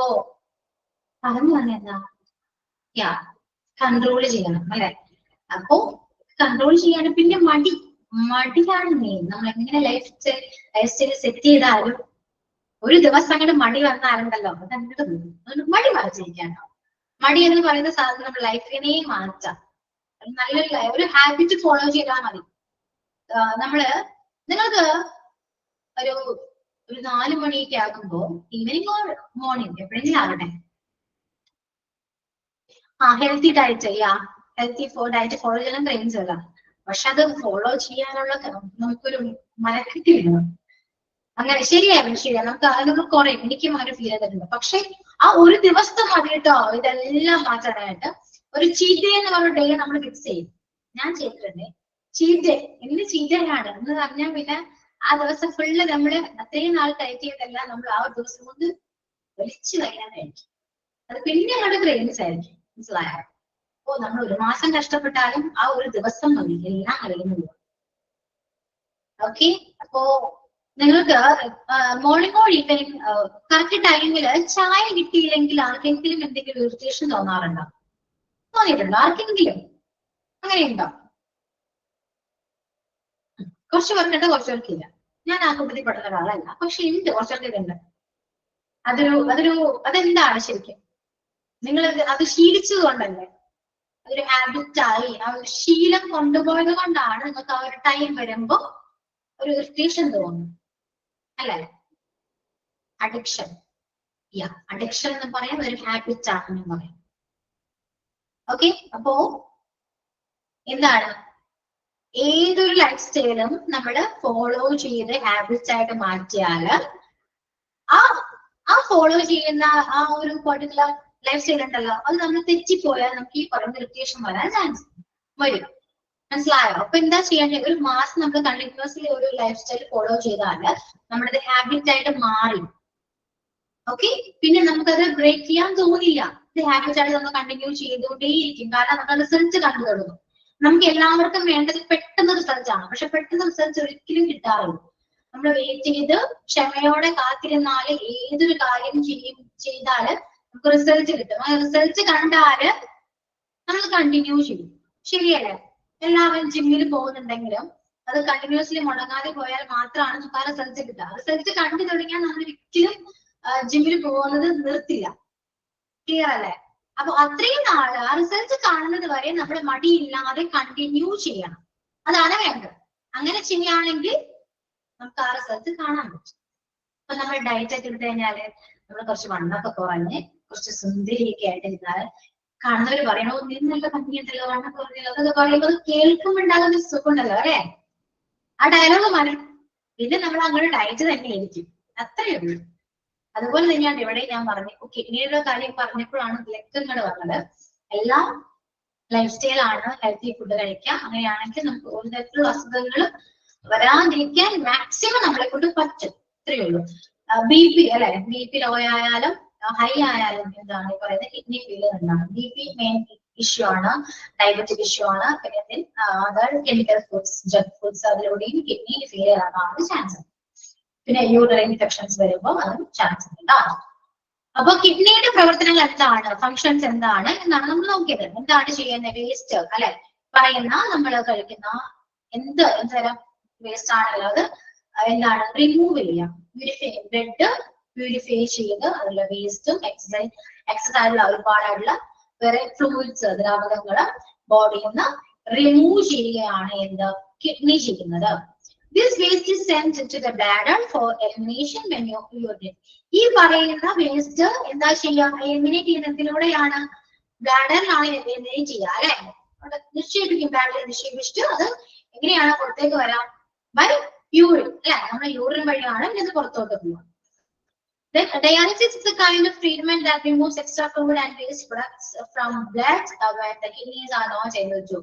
പറഞ്ഞു തന്നെ എന്താ, കൺട്രോൾ ചെയ്യണം അല്ലെ. അപ്പോ കൺട്രോൾ ചെയ്യണം. പിന്നെ മടിയാണ് മെയിൻ. നമ്മൾ എങ്ങനെ ലൈഫ് സ്റ്റൈൽ സെറ്റ് ചെയ്താലും ഒരു ദിവസം അങ്ങോട്ട് മടി വന്നാലുണ്ടല്ലോ, അത് അങ്ങോട്ട് പോകും. മടി മറിച്ചിരിക്കാണ്ടോ. മടി എന്ന് പറയുന്ന സാധനം നമ്മുടെ ലൈഫിനെ മാറ്റാം. നല്ലൊരു ഒരു ഹാബിറ്റ് ഫോളോ ചെയ്താൽ മതി. നിങ്ങൾക്ക് ഒരു 4 മണിയൊക്കെ ആകുമ്പോ, ഈവനിങ് ഓർ മോർണിംഗ് എപ്പോഴെങ്കിലും ആകട്ടെ, healthy diet healthy diet follow ചെയ്യാൻ കഴിയുന്നില്ല. പക്ഷെ അത് ഫോളോ ചെയ്യാനുള്ള നമുക്കൊരു മനക്കെട്ടി വേണം. അങ്ങനെ ശരിയാണ് നമുക്ക് അതിനൊക്കെ കുറയും. എനിക്കും അങ്ങനെ ഫീൽ ചെയ്തിട്ടുണ്ട്. പക്ഷെ ആ ഒരു ദിവസം മതി കേട്ടോ ഇതെല്ലാം മാറ്റാനായിട്ട്. ഒരു ചീറ്റ് ഡേ എന്ന് പറഞ്ഞ ഡേ നമ്മൾ ഫിക്സ് ചെയ്യും. ഞാൻ ചെയ്തിട്ടുണ്ട് ചീറ്റ് ഡേ. ഇന്ന് ചീറ്റ് ഡേ ആണ് എന്ന് പറഞ്ഞാൽ പിന്നെ ആ ദിവസം ഫുള്ള് നമ്മള് അത്രയും നാൾ ഡയറ്റ് ചെയ്തതെല്ലാം നമ്മൾ ആ ഒരു ദിവസം കൊണ്ട് വലിച്ചു കഴിയാനായിരിക്കും. അത് പിന്നെ അങ്ങോട്ട് ക്രേവിങ്സ് ആയിരിക്കും. മനസ്സിലായോ? അപ്പോ നമ്മൾ ഒരു മാസം കഷ്ടപ്പെട്ടാലും ആ ഒരു ദിവസം മതി എല്ലാം കഴിയുന്നത്. ഓക്കെ, അപ്പോ നിങ്ങൾക്ക് മോർണിംഗോ ഈവനിങ് കറക്റ്റ് ടൈമില് ചായ കിട്ടിയില്ലെങ്കിൽ ആർക്കെങ്കിലും എന്തെങ്കിലും ഇറിറ്റേഷൻ തോന്നാറുണ്ടോ? തോന്നിയിട്ടുണ്ടോ ആർക്കെങ്കിലും? അങ്ങനെയുണ്ടോ? കുറച്ച് പേർക്കുണ്ട്, കുറച്ച് പേർക്കില്ല. ഞാൻ ആ കൂട്ടത്തിൽ പെടുന്ന ഒരാളല്ല, പക്ഷെ ഉണ്ട്, കുറച്ചൊക്കെ ഉണ്ട്. അതെന്താണ് ശരിക്കും? നിങ്ങൾ അത് ശീലിച്ചത് കൊണ്ടല്ലേ? അതൊരു ഹാബിറ്റായി ആ ഒരു ശീലം കൊണ്ടുപോയത് കൊണ്ടാണ് നിങ്ങൾക്ക് ആ ഒരു ടൈം വരുമ്പോ ഒരു ഇറിറ്റേഷൻ തോന്നും അല്ലെ. അഡിക്ഷൻ, അഡിക്ഷൻ എന്ന് പറയുന്നത് ഒരു ഹാബിറ്റ് ആണെന്ന് പറയും. ഓക്കെ, അപ്പോ എന്താണ്, ഏതൊരു ലൈഫ് സ്റ്റൈലും നമ്മൾ ഫോളോ ചെയ്ത് ഹാബിറ്റ് ആയിട്ട് മാറ്റിയാല് ആ ഫോളോ ചെയ്യുന്ന ആ ഒരു പെർട്ടിക്കുലർ ലൈഫ് സ്റ്റൈൽ ഉണ്ടല്ലോ, അത് നമ്മൾ തെറ്റിപ്പോയാൽ നമുക്ക് ഈ പറയുന്ന ഇറിറ്റേഷൻ വരാൻ ചാൻസ് വരും. മനസ്സിലായോ? അപ്പൊ എന്താ ചെയ്യേണ്ടത്, ഒരു മാസം നമ്മൾ കണ്ടിന്യൂസ്ലി ഒരു ലൈഫ് സ്റ്റൈൽ ഫോളോ ചെയ്താല് നമ്മുടെ ഹാബിറ്റ് ആയിട്ട് മാറി. ഓക്കെ, പിന്നെ നമുക്കത് ബ്രേക്ക് ചെയ്യാൻ തോന്നില്ല. ഇത് ഹാബിറ്റ് ആയിട്ട് നമ്മൾ കണ്ടിന്യൂ ചെയ്തുകൊണ്ടേയിരിക്കും. കാരണം നമ്മൾ റിസൾട്ട് കണ്ടു തുടങ്ങും. നമുക്ക് എല്ലാവർക്കും വേണ്ടത് പെട്ടെന്ന് റിസൾട്ട് ആണ്, പക്ഷെ പെട്ടെന്ന് റിസൾട്ട് ഒരിക്കലും കിട്ടാറില്ല. നമ്മൾ വെയിറ്റ് ചെയ്ത് ക്ഷമയോടെ കാത്തിരുന്നാല് ഏതൊരു കാര്യം ചെയ്താല് നമുക്ക് റിസൾട്ട് കിട്ടും. ആ റിസൾട്ട് കണ്ടാല് നമ്മൾ കണ്ടിന്യൂ ചെയ്യും. ശരിയല്ലേ? എല്ലാവരും ജിമ്മിൽ പോകുന്നുണ്ടെങ്കിലും അത് കണ്ടിന്യൂസ്ലി മുടങ്ങാതെ പോയാൽ മാത്രമാണ് നമുക്ക് ആ റിസൾട്ട് കിട്ടുക. റിസൾട്ട് കണ്ടു തുടങ്ങിയാൽ നമ്മൾ ഒരിക്കലും ജിമ്മിൽ പോകുന്നത് നിർത്തില്ല. ക്ലിയർ അല്ലേ? അപ്പൊ അത്രയും നാള് ആ റിസൾട്ട് കാണുന്നത് വരെ നമ്മൾ മടിയില്ലാതെ കണ്ടിന്യൂ ചെയ്യണം. അതാണ് വേണ്ടത്. അങ്ങനെ ചെയ്യുകയാണെങ്കിൽ നമുക്ക് ആ റിസൾട്ട് കാണാൻ പറ്റും. അപ്പൊ നമ്മൾ ഡയറ്റ് ഒക്കെ എടുത്തു കഴിഞ്ഞാല് നമ്മൾ കുറച്ച് വണ്ണൊക്കെ കുറഞ്ഞ് കുറച്ച് സുന്ദരിയൊക്കെ ആയിട്ട് ഇരുന്നാൽ കാണുന്നവര് പറയണോ നീ നല്ല ഭംഗിയുണ്ടല്ലോ, വണ്ണം കുറഞ്ഞല്ലോ, അതൊക്കെ പറയുമ്പോൾ കേൾക്കുമ്പോൾ ഉണ്ടാകുന്ന സുഖമുണ്ടല്ലോ അല്ലെ. ആ ഡയലോഗ് മതി. പിന്നെ നമ്മൾ അങ്ങനെ ഡയറ്റ് തന്നെ ആയിരിക്കും. അത്രയേ ഉള്ളൂ. അതുപോലെ തന്നെയാണ് ഇവിടെ ഞാൻ പറഞ്ഞു. കിഡ്നിയുടെ കാര്യം പറഞ്ഞപ്പോഴാണ് ലക്കങ്ങൾ വന്നത്. എല്ലാം ലൈഫ് സ്റ്റൈൽ ആണ്, ഹെൽത്തി ഫുഡ് കഴിക്കാം. അങ്ങനെയാണെങ്കിൽ നമുക്ക് ഒരു തരത്തിലുള്ള അസുഖങ്ങൾ വരാതിരിക്കാൻ മാക്സിമം നമ്മളെ കൊണ്ട് പറ്റും. ഇത്രയേ ഉള്ളൂ. BP അല്ലെ, BP ലോ ആയാലും ഹൈ ആയാലും എന്താണ് പറയുന്നത്, കിഡ്നി ഫെയിലിയർ ഉണ്ടാകും. BP മെയിൻ ഇഷ്യൂ ആണ്, ഡയബറ്റിക് ഇഷ്യൂ ആണ്. പിന്നെ other chemical foods, junk foods, അതിലൂടെയും കിഡ്നി ഫെയിലിയർ ആകാനുള്ള ചാൻസ് ഉണ്ട്. പിന്നെ യൂറിനറി ഇൻഫെക്ഷൻസ് വരുമ്പോൾ അതും ചാൻസ് ഉണ്ട്. അപ്പൊ കിഡ്നിയുടെ പ്രവർത്തനങ്ങൾ എന്താണ്, ഫങ്ഷൻസ് എന്താണ് എന്നാണ് നമ്മൾ നോക്കിയത്. എന്താണ് ചെയ്യുന്നത്, വേസ്റ്റ് അല്ലെ പറയുന്ന നമ്മൾ കഴിക്കുന്ന എന്തരം വേസ്റ്റ് ആണല്ലോ അത് എന്താണ് റിമൂവ് ചെയ്യാം. ബ്ലഡ് പ്യൂരിഫൈ ചെയ്ത് അതിലുള്ള വേസ്റ്റും എക്സസൈസിലുള്ള ഒരുപാടായിട്ടുള്ള വേറെ ഫ്ലൂയിഡ്സ്, ദ്രാവകങ്ങള് ബോഡിയിൽ നിന്ന് റിമൂവ് ചെയ്യുകയാണ് എന്ത് കിഡ്നി ചെയ്യുന്നത്. This waste is sent to the bladder for elimination when you urinate. ഈ പറയുന്ന വേസ്റ്റ് എന്താ ചെയ്യാ, എലിമിനേറ്റ് ചെയ്യുന്നതിലൂടെയാണ്, ബ്ലാഡറിലാണ് എലിമിനേറ്റ് ചെയ്യുക അല്ലെ. നിക്ഷേപിക്കും, ബ്ലാഡറിൽ നിക്ഷേപിച്ചിട്ട് അത് എങ്ങനെയാണ് പുറത്തേക്ക് വരാം, ബൈ യൂറിൻ അല്ലെ. നമ്മുടെ യൂറിൻ വഴിയാണ് ഇത് പുറത്തോട്ട് പോകുക. Then dialysis is a kind of treatment that removes extra fluid and waste products from blood when the kidneys are not able to.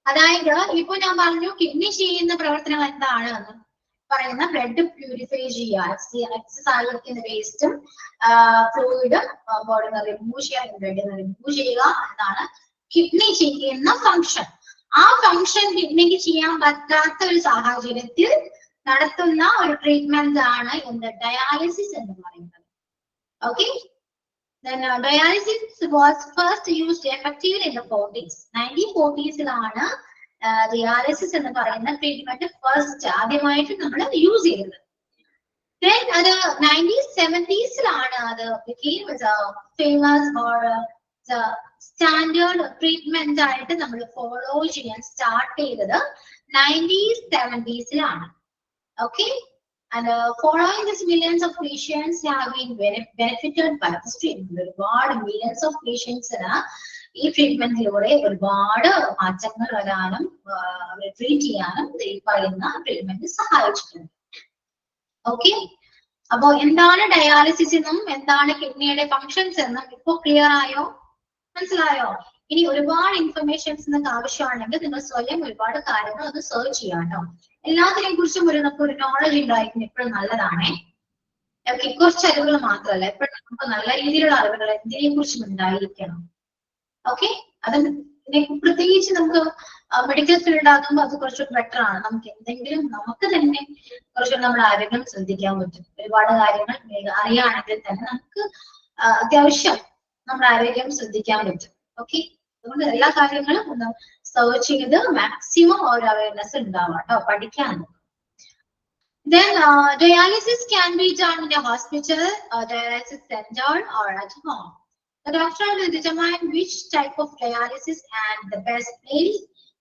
അതായത് ഇപ്പൊ ഞാൻ പറഞ്ഞു കിഡ്നി ചെയ്യുന്ന പ്രവർത്തനം എന്താണ് എന്ന് പറയുന്ന ബ്ലഡ് പ്യൂരിഫൈ ചെയ്യുക, എക്സസൈസിന്റെ വേസ്റ്റും ഫ്ലൂയിഡും ബോഡിയിൽ നിന്ന് റിമൂവ് ചെയ്യുക, ബ്ലഡിൽ നിന്ന് റിമൂവ് ചെയ്യുക എന്നാണ് കിഡ്നി ചെയ്യുന്ന ഫംഗ്ഷൻ. ആ ഫംഗ്ഷൻ കിഡ്നിക്ക് ചെയ്യാൻ പറ്റാത്ത ഒരു സാഹചര്യത്തിൽ നടത്തുന്ന ഒരു ട്രീറ്റ്മെന്റ് ആണ് എന്ത്, ഡയാലിസിസ് എന്ന് പറയുന്നത്. Okay, then dialysis was first used effectively in the 40s. 1940s-ലാണ് dialysis എന്ന് പറയുന്ന ട്രീറ്റ്മെന്റ് ഫസ്റ്റ് ആദ്യമായിട്ട് നമ്മൾ യൂസ് ചെയ്തത്. Then അത് 1970s-ലാണ് അത് became famous or the standard treatment ആയിട്ട് നമ്മൾ ഫോളോ ചെയ്യാൻ സ്റ്റാർട്ട് ചെയ്തത് 1970s-ലാണ്. Okay, and following this, millions of patients have been benefited by this treatment. ഒരുപാട് millions of patients ഈ ട്രീറ്റ്മെന്റിലൂടെ ഒരുപാട് മാറ്റങ്ങൾ വരാനും അവരെ ട്രീറ്റ് ചെയ്യാനും ഈ പറയുന്ന ട്രീറ്റ്മെന്റ് സഹായിച്ചിട്ടുണ്ട്. ഓക്കെ, അപ്പോ എന്താണ് ഡയാലിസിസ് എന്നും എന്താണ് കിഡ്നിയുടെ ഫങ്ഷൻസ് എന്നും ഇപ്പൊ ക്ലിയർ ആയോ, മനസ്സിലായോ? ഇനി ഒരുപാട് ഇൻഫർമേഷൻസ് നിങ്ങൾക്ക് ആവശ്യമാണെങ്കിൽ നിങ്ങൾ സ്വയം ഒരുപാട് കാര്യങ്ങൾ അത് സെർച്ച് ചെയ്യാം കേട്ടോ. എല്ലാത്തിനെ കുറിച്ചും നമുക്ക് ഒരു നോളജ് ഉണ്ടായിരിക്കും എപ്പോഴും നല്ലതാണേ. ഓക്കെ, കുറച്ച് അറിവുകൾ മാത്രമല്ല, എപ്പോഴും നമുക്ക് നല്ല രീതിയിലുള്ള അറിവുകൾ എന്തിനെ കുറിച്ചും ഉണ്ടായിരിക്കണം. ഓക്കെ, അത് പ്രത്യേകിച്ച് നമുക്ക് മെഡിക്കൽ ഫീൽഡ് ആകുമ്പോൾ അത് കുറച്ചുകൂടി ബെറ്റർ ആണ്. നമുക്ക് എന്തെങ്കിലും നമുക്ക് തന്നെ കുറച്ചുകൂടി നമ്മുടെ ആരോഗ്യം ശ്രദ്ധിക്കാൻ പറ്റും. ഒരുപാട് കാര്യങ്ങൾ അറിയുകയാണെങ്കിൽ തന്നെ നമുക്ക് അത്യാവശ്യം നമ്മുടെ ആരോഗ്യം ശ്രദ്ധിക്കാൻ പറ്റും. ഓക്കെ, അതുകൊണ്ട് എല്ലാ കാര്യങ്ങളും ഒന്ന് സെർച്ച് ചെയ്ത് മാക്സിമം ഒരു അവയർനെസ് ഉണ്ടാവാം കേട്ടോ, പഠിക്കാൻ. Then dialysis can be done in a hospital, a dialysis center or at home. The doctor will determine which type of dialysis and the best place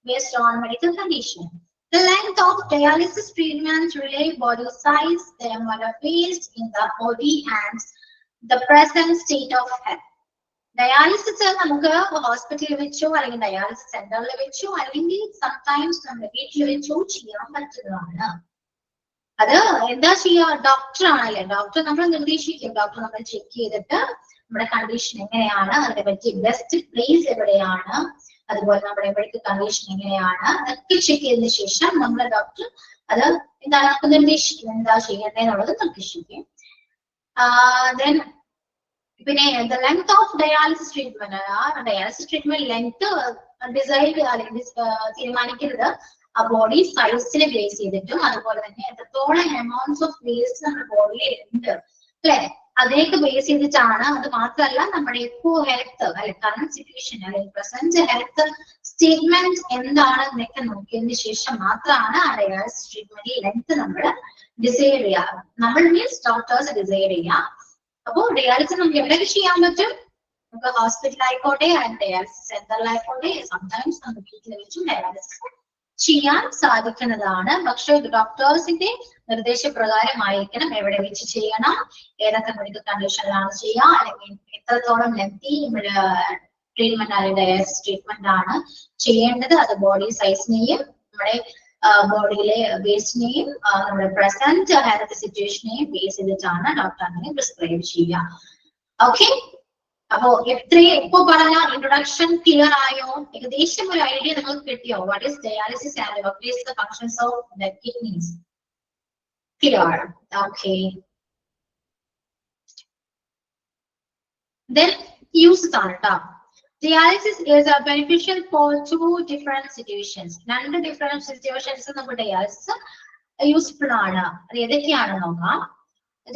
based on medical condition. The length of dialysis treatment relay body size, the amount of waste in the body, and the present state of health. Dialysis നമുക്ക് ഹോസ്പിറ്റലിൽ വെച്ചോ അല്ലെങ്കിൽ ഡയാലിസിസ് സെന്ററിൽ വെച്ചോ അല്ലെങ്കിൽ സംടൈംസ് നമ്മുടെ വീട്ടിൽ വെച്ചോ ചെയ്യാൻ പറ്റുന്നതാണ്. അത് എന്താ ചെയ്യുക? ഡോക്ടർ ആണല്ലേ, ഡോക്ടർ നമ്മൾ നിർദ്ദേശിക്കും. ഡോക്ടർ നമ്മൾ ചെക്ക് ചെയ്തിട്ട് നമ്മുടെ കണ്ടീഷൻ എങ്ങനെയാണ്, അതിനെ പറ്റി ബെസ്റ്റ് പ്ലേസ് എവിടെയാണ്, അതുപോലെ നമ്മുടെ മെഡിക്കൽ കണ്ടീഷൻ എങ്ങനെയാണ് അതൊക്കെ ചെക്ക് ചെയ്തതിനു ശേഷം നമ്മുടെ ഡോക്ടർ അത് എന്താണ് നമുക്ക് നിർദ്ദേശിക്കും, എന്താ ചെയ്യേണ്ടതെന്നുള്ളത് നിർദ്ദേശിക്കും. Then പിന്നെ the length of dialysis treatment, dialysis treatment length decide അല്ലെങ്കിൽ തീരുമാനിക്കുന്നത് ആ ബോഡി സൈസിനെ ബേസ് ചെയ്തിട്ടും അതുപോലെ തന്നെ എത്രത്തോളം എമൗണ്ട്സ് ഓഫ് വേസ്റ്റ് നമ്മുടെ ബോഡിയിൽ ഉണ്ട് അല്ലെ, അതിലേക്ക് ബേസ് ചെയ്തിട്ടാണ്. അത് മാത്രമല്ല നമ്മുടെ ഇപ്പോൾ ഹെൽത്ത് അല്ലെ കറന്റ് സിറ്റുവേഷൻ അല്ലെങ്കിൽ പ്രസന്റ് ഹെൽത്ത് സ്റ്റേറ്റ്മെന്റ് എന്താണ് എന്നൊക്കെ നോക്കിയതിന് ശേഷം മാത്രമാണ് ആ ഡയാലിസിസ് ട്രീറ്റ്മെന്റ് ലെങ്ത് നമ്മൾ ഡിസൈഡ് ചെയ്യുക. നമ്മൾ മീൻസ് ഡോക്ടേഴ്സ് ഡിസൈഡ് ചെയ്യുക. അപ്പോ ഡയാലിസിസ് നമുക്ക് എവിടെയൊക്കെ ചെയ്യാൻ പറ്റും? നമുക്ക് ഹോസ്പിറ്റൽ ആയിക്കോട്ടെ, ഡയാലിസിസ് സെന്ററിലായിക്കോട്ടെ, സംടൈംസ് നമുക്ക് വീട്ടിൽ വെച്ചും ഡയാലിസിസ് ചെയ്യാൻ സാധിക്കുന്നതാണ്. പക്ഷെ ഡോക്ടേഴ്സിന്റെ നിർദ്ദേശപ്രകാരമായിരിക്കണം എവിടെ വെച്ച് ചെയ്യണം, ഏതൊക്കെ മെഡിക്കൽ കണ്ടീഷനിലാണ് ചെയ്യുക, അല്ലെങ്കിൽ എത്രത്തോളം ലെങ്തി ട്രീറ്റ്മെന്റ് അല്ലെങ്കിൽ ഡയാലിസിസ് ട്രീറ്റ്മെന്റ് ആണ് ചെയ്യേണ്ടത്. അത് ബോഡി സൈസിനെയും നമ്മുടെ ബോഡിയിലെ വേസ്റ്റിനെയും നമ്മുടെ പ്രസന്റ് ഹെൽത്ത് സിറ്റുവേഷനെയും ബേസ് ചെയ്തിട്ടാണ് ഡോക്ടർ അങ്ങനെ പ്രിസ്ക്രൈബ് ചെയ്യുക. ഓക്കെ, അപ്പോ എപ്പോ പറഞ്ഞ ഇൻട്രൊഡക്ഷൻ ക്ലിയർ ആയോ? ഏകദേശം ഒരു ഐഡിയ നിങ്ങൾക്ക് കിട്ടിയോ? What is dialysis and what is the functions of the kidneys? Clear? Okay. Then uses ആണ് ട്ടോ. Dialysis is beneficial for two different situations. രണ്ട് different situations നമുക്ക് ഡയാലിസിസ് യൂസ്ഫുൾ ആണ്. അത് ഏതൊക്കെയാണ് നോക്കാം.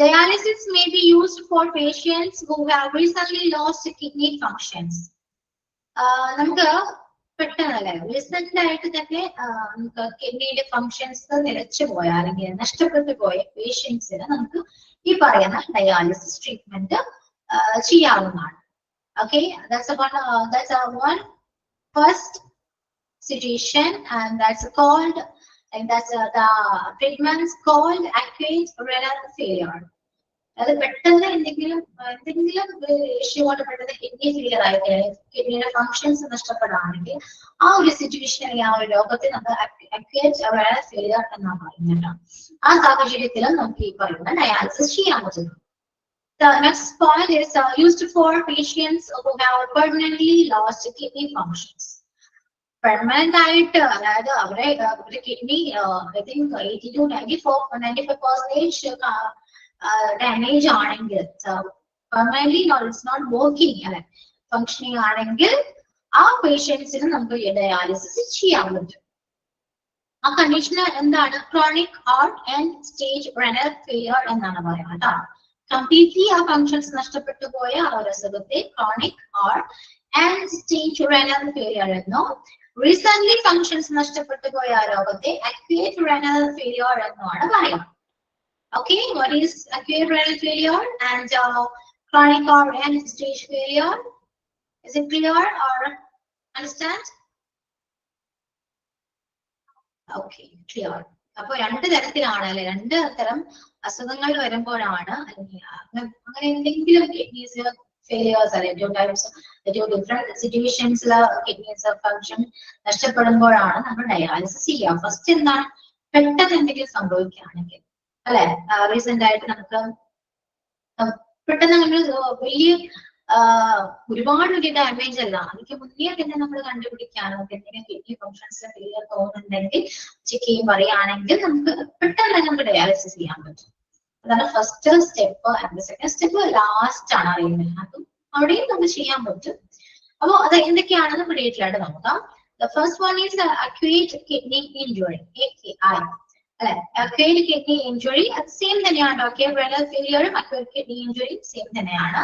Dialysis may be used for patients who have recently lost kidney functions. നമുക്ക് പെട്ടെന്നല്ലേ റീസെന്റ് ആയിട്ട് തന്നെ നമുക്ക് കിഡ്നിയുടെ ഫങ്ഷൻസ് നിലച്ചു പോയ അല്ലെങ്കിൽ നഷ്ടപ്പെട്ടു പോയ പേഷ്യൻസിന് നമുക്ക് ഈ പറയുന്ന ഡയാലിസിസ് ട്രീറ്റ്മെന്റ് ചെയ്യാവുന്നതാണ്. Okay, that's one first situation, and that's called, and that's the treatments called acute renal failure. അത് പെട്ടെന്ന് എന്തെങ്കിലും ഇഷ്യൂ കൊണ്ട് പെട്ടെന്ന് കിഡ്നി ഫെയിലിയർ ആയിട്ട് കിഡ്നിയുടെ ഫങ്ഷൻസ് നഷ്ടപ്പെടുകയാണെങ്കിൽ ആ ഒരു സിറ്റുവേഷൻ അല്ലെങ്കിൽ ആ ഒരു രോഗത്തെ നമ്മൾ അക്യൂട്ട് renal failure എന്നാണ് പറയുന്നത്. ആ സാഹചര്യത്തിൽ നമുക്ക് ഈ പറയുന്ന ഡയാലിസിസ് ചെയ്യാൻ പറ്റുന്നു. The next point is used for patients who have permanently lost kidney functions. Permanent ആയിട്ട് അതായത് അവരുടെ kidney I think 80 to 95% damage ആണെങ്കിൽ permanently it's not working അല്ലെ ഫങ്ഷനിങ് ആണെങ്കിൽ ആ പേഷ്യൻസിന് നമുക്ക് ഡയാലിസിസ് ചെയ്യാൻ പറ്റും. ആ കണ്ടീഷന് എന്താണ്? Chronic heart and stage renal failure എന്നാണ് പറയുന്നത് കേട്ടോ. കംപ്ലീറ്റ്ലി ആ ഫങ്ഷൻസ് നഷ്ടപ്പെട്ടു പോയ ആ ഒരു അസുഖത്തെ chronic heart and stage renal failure എന്നോ റീസെന്റ് ഫങ്ഷൻസ് നഷ്ടപ്പെട്ടു പോയ ആ രോഗത്തെ അക്യൂട്ട് renal failure എന്നാണ് പറയുക. Okay, what is acute renal failure and chronic or end stage failure? Is it clear or understand? Okay, clear. അപ്പോൾ രണ്ട് തരത്തിലാണ് അല്ലെ, രണ്ട് തരം അസുഖങ്ങൾ വരുമ്പോഴാണ് അല്ലെങ്കിൽ അങ്ങനെ എന്തെങ്കിലും കിഡ്നീസ് ഫെയിലിയേഴ്സ് അല്ലെ ഡിഫറെന്റ് സിറ്റുവേഷൻസിൽ കിഡ്നീസ് ഫങ്ഷൻ നഷ്ടപ്പെടുമ്പോഴാണ് നമ്മൾ ഡയാലിസിസ് ചെയ്യുക. ഫസ്റ്റ് എന്താണ്? പെട്ടെന്ന് എന്തെങ്കിലും സംഭവിക്കുകയാണെങ്കിൽ അല്ലെ, റീസെന്റ് ആയിട്ട് നമുക്ക് പെട്ടെന്ന് നമ്മൾ വലിയ ഒരുപാട് വലിയ ഡാമേജ് അല്ല, അതിക്ക് മുന്നേ തന്നെ നമ്മൾ കണ്ടുപിടിക്കാൻ നമുക്ക് എന്തെങ്കിലും കിഡ്നി ഫങ്ഷൻസ് ഫെയിലിയർ തോന്നുന്നുണ്ടെങ്കിൽ ചെക്ക് ചെയ്യും പറയുകയാണെങ്കിൽ നമുക്ക് പെട്ടെന്ന് തന്നെ നമുക്ക് ഡയാലിസിസ് ചെയ്യാൻ പറ്റും. അതാണ് first step. And second step last ആണ് അറിയുന്നത്, അതും അവിടെയും നമുക്ക് ചെയ്യാൻ പറ്റും. അപ്പൊ അത് എന്തൊക്കെയാണെന്ന് നമുക്ക് ഡീറ്റെയിൽ ആയിട്ട് നോക്കാം. The first one is acute kidney injury, AKI. Acute kidney injury same തന്നെയാണ്. Acute renal failure acute kidney injury same തന്നെയാണ്.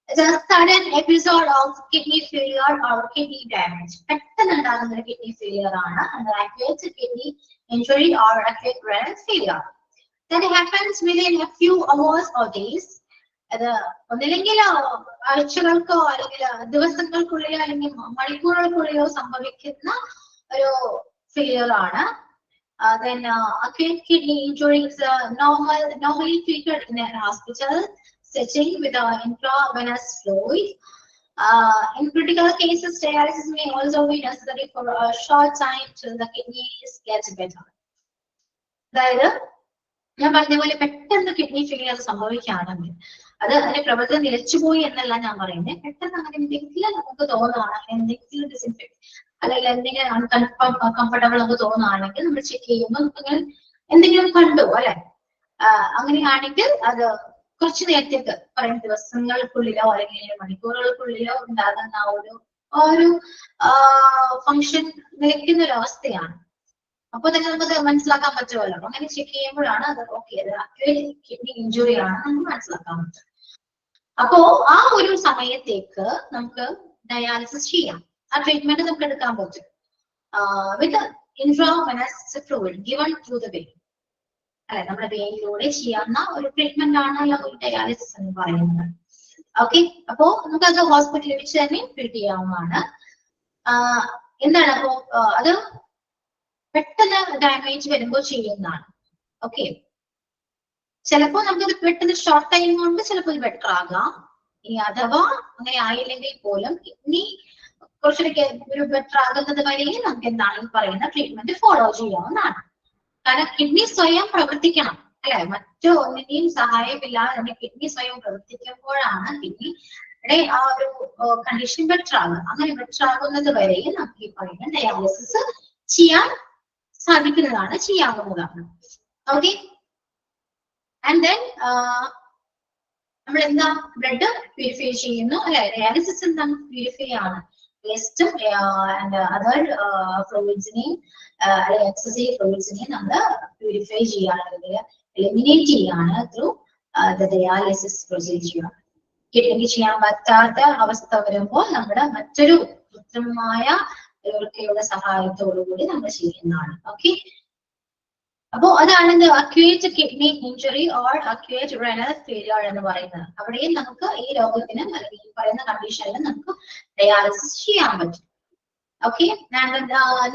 The sudden episode of kidney failure or kidney damage. പെട്ടെന്ന് ഉണ്ടാകുന്ന കിഡ്നി ഫെയിലിയർ ആണ് acute kidney injury or acute renal failure. That happens within a few hours or days. അത് ഒന്നില്ലെങ്കിൽ ആഴ്ചകൾക്കോ അല്ലെങ്കിൽ ദിവസങ്ങൾക്കുള്ളിലോ അല്ലെങ്കിൽ മണിക്കൂറുകൾക്കുള്ളിലോ സംഭവിക്കുന്ന ഒരു ഫെയിലിയർ ആണ്. Then acute kidney injury is normally treated in a hospital setting with intravenous fluid. In critical cases, dialysis may also be necessary for a short time till the kidneys get better. അതായത് ഞാൻ പറഞ്ഞ പോലെ പെട്ടെന്ന് കിഡ്നി ഫെയിലിയർ സംഭവിക്കുകയാണെങ്കിൽ അതിന്റെ പ്രവർത്തനം നിലച്ചുപോയി എന്നല്ല ഞാൻ പറയുന്നത്. പെട്ടെന്ന് അങ്ങനെ എന്തെങ്കിലും നമുക്ക് തോന്നുകയാണ്, എന്തെങ്കിലും ഡിസിൻഫെക്ട് അല്ലെങ്കിൽ എന്തെങ്കിലും അൺകംഫർട്ടബിൾ നമുക്ക് തോന്നുകയാണെങ്കിൽ നമ്മൾ ചെക്ക് ചെയ്യുമ്പോൾ നമുക്ക് എന്തെങ്കിലും കണ്ടു അല്ലെ, അങ്ങനെയാണെങ്കിൽ അത് കുറച്ചു നേരത്തേക്ക് പറയുന്ന ദിവസങ്ങൾക്കുള്ളിലോ അല്ലെങ്കിൽ മണിക്കൂറുകൾക്കുള്ളിലോ ഉണ്ടാകുന്ന ഒരു ഫങ്ഷൻ നിലയ്ക്കുന്ന ഒരു അവസ്ഥയാണ്. അപ്പൊ തന്നെ നമുക്ക് മനസ്സിലാക്കാൻ പറ്റുമല്ലോ. അങ്ങനെ ചെക്ക് ചെയ്യുമ്പോഴാണ് അത് ഓക്കെ, അത് അക്യൂട്ട് കിഡ്നി ഇഞ്ചുറി ആണ് നമുക്ക് മനസ്സിലാക്കാൻ പറ്റും. അപ്പോ ആ ഒരു സമയത്തേക്ക് നമുക്ക് ഡയാലിസിസ് ചെയ്യാം. ആ ട്രീറ്റ്മെന്റ് നമുക്ക് എടുക്കാൻ പറ്റും with intravenous fluid given through the vein. അല്ലെ, നമ്മുടെ വെയിനിലൂടെ ചെയ്യാവുന്ന ഒരു ട്രീറ്റ്മെന്റ് ആണ് ഒരു ഡയാലിസിസ് എന്ന് പറയുന്നത്. ഓക്കെ, അപ്പോ നമുക്കത് ഹോസ്പിറ്റലിൽ വെച്ച് തന്നെ ട്രീറ്റ് ചെയ്യാവുന്നതാണ്. എന്താണ് അപ്പോ അത് പെട്ടെന്ന് ഡാമേജ് വരുമ്പോൾ ചെയ്യുന്നതാണ്. ഓക്കെ, ചിലപ്പോൾ നമുക്കത് പെട്ടെന്ന് ഷോർട്ട് ടൈം കൊണ്ട് ചിലപ്പോൾ ഇത് ബെറ്റർ ആകാം. ഇനി അഥവാ അങ്ങനെ ആയില്ലെങ്കിൽ പോലും കിഡ്നി കുറച്ചുകൂടെ ഒരു ബെറ്റർ ആകുന്നത് വരെയും നമുക്ക് എന്താണ് ഈ പറയുന്ന ട്രീറ്റ്മെന്റ് ഫോളോ ചെയ്യാവുന്നതാണ്. കാരണം കിഡ്നി സ്വയം പ്രവർത്തിക്കണം അല്ലെ, മറ്റു ഒന്നിന്റെയും സഹായമില്ലാതെ നമ്മുടെ കിഡ്നി സ്വയം പ്രവർത്തിക്കുമ്പോഴാണ് കിഡ്നിയുടെ ആ ഒരു കണ്ടീഷൻ ബെറ്റർ ആകുക. അങ്ങനെ ബെറ്റർ ആകുന്നത് വരെയും നമുക്ക് ഈ പറയുന്ന ഡയാലിസിസ് ചെയ്യാൻ സാധിക്കുന്നതാണ്, ചെയ്യാവുന്നതാണ്. ഓക്കെ, ആൻഡ് ദെൻ നമ്മൾ എന്താ ബ്ലഡ് പ്യൂരിഫൈ ചെയ്യുന്നു അല്ലെ. ഡയാലിസിസ് എന്താണ്, പ്യൂരിഫൈ ആണ്. വേസ്റ്റും അതർ ഫ്ലൂയിഡ്സിനെയും അല്ലെങ്കിൽ എക്സസീവ് ഫ്ലൂയിഡ്സിനെയും നമ്മൾ പ്യൂരിഫൈ ചെയ്യാണ്, എലിമിനേറ്റ് ചെയ്യാണ് ത്രൂ ദ ഡയാലിസിസ് പ്രൊസീജിയർ. കിഡ്നിക്ക് ചെയ്യാൻ പറ്റാത്ത അവസ്ഥ വരുമ്പോൾ നമ്മുടെ മറ്റൊരു കൃത്രിമമായ യുടെ സഹായത്തോടുകൂടി നമ്മൾ ചെയ്യുന്നതാണ്. ഓക്കെ, അപ്പോ അതാണ് acute kidney injury or acute renal failure എന്ന് പറയുന്നത്. അവിടെയും നമുക്ക് ഈ രോഗത്തിന് അല്ലെങ്കിൽ ഈ പറയുന്ന കണ്ടീഷനിൽ നമുക്ക് ഡയാലിസിസ് ചെയ്യാൻ പറ്റും. Okay,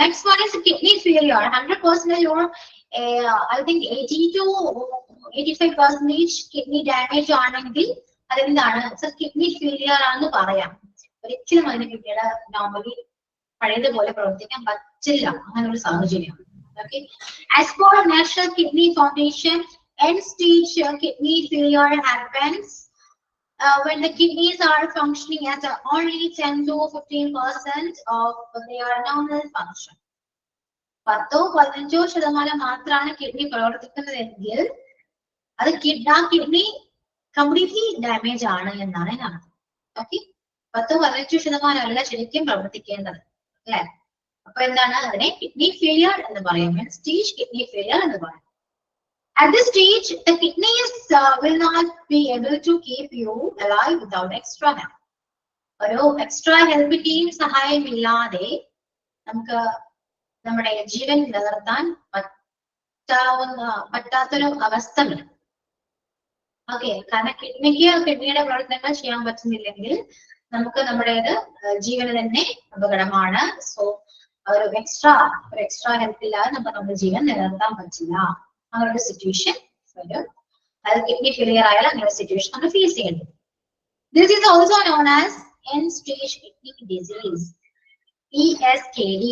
next one is kidney failure. 100% or I think 80 to 85% kidney damage ആണെങ്കിൽ അതെന്താണ്, കിഡ്നി ഫെയിലിയർ ആണെന്ന് പറയാം. ഒരിക്കലും അതിന് കിഡ്നിയുടെ നോർമലി പഴയതുപോലെ പ്രവർത്തിക്കാൻ പറ്റില്ല, അങ്ങനെ ഒരു സാഹചര്യമാണ്. Okay, as per National Kidney Foundation, end-stage kidney failure happens when the kidneys are functioning at only 10 to 15% of their normal function. 10-15% മാത്രമാണ് കിഡ്നി പ്രവർത്തിക്കുന്നതെങ്കിൽ അത് കിഡ്നി കംപ്ലീറ്റ്ലി ഡാമേജ് ആണ് എന്നാണ് അർത്ഥം. ഓക്കെ, 10-15% അല്ല ശരിക്കും പ്രവർത്തിക്കേണ്ടത് അല്ലെ. അപ്പൊ എന്താണ് അതിനെ കിഡ്നി ഫെയിലിയർ എന്ന് പറയും, സ്റ്റേജ് കിഡ്നി ഫെയിലിയർ എന്ന് പറയും. At this stage, the kidneys will not be able to keep you alive without extra help. ഒരു എക്സ്ട്രാ ഹെൽപ്പിന്റെയും സഹായമില്ലാതെ നമുക്ക് നമ്മുടെ ജീവൻ നിലനിർത്താൻ പറ്റാത്തൊരു അവസ്ഥ വരും. ഓക്കെ, കാരണം കിഡ്നിയുടെ പ്രവർത്തനങ്ങൾ ചെയ്യാൻ പറ്റുന്നില്ലെങ്കിൽ നമുക്ക് നമ്മുടേത് ജീവന് തന്നെ അപകടമാണ്. സോ ഒരു എക്സ്ട്രാ ഹെൽപ്പ് ഇല്ലാതെ നമുക്ക് നമ്മുടെ ജീവൻ നിലനിർത്താൻ പറ്റില്ല. അങ്ങനെ ഒരു സിറ്റുവേഷൻ വരും. അത് കിഡ്നി ഫെയിലിയർ ആയാലും അങ്ങനെ ഒരു സിറ്റുവേഷൻ നമ്മൾ ഫേസ് ചെയ്യേണ്ടത്. This is also known as end-stage kidney disease, ESKD.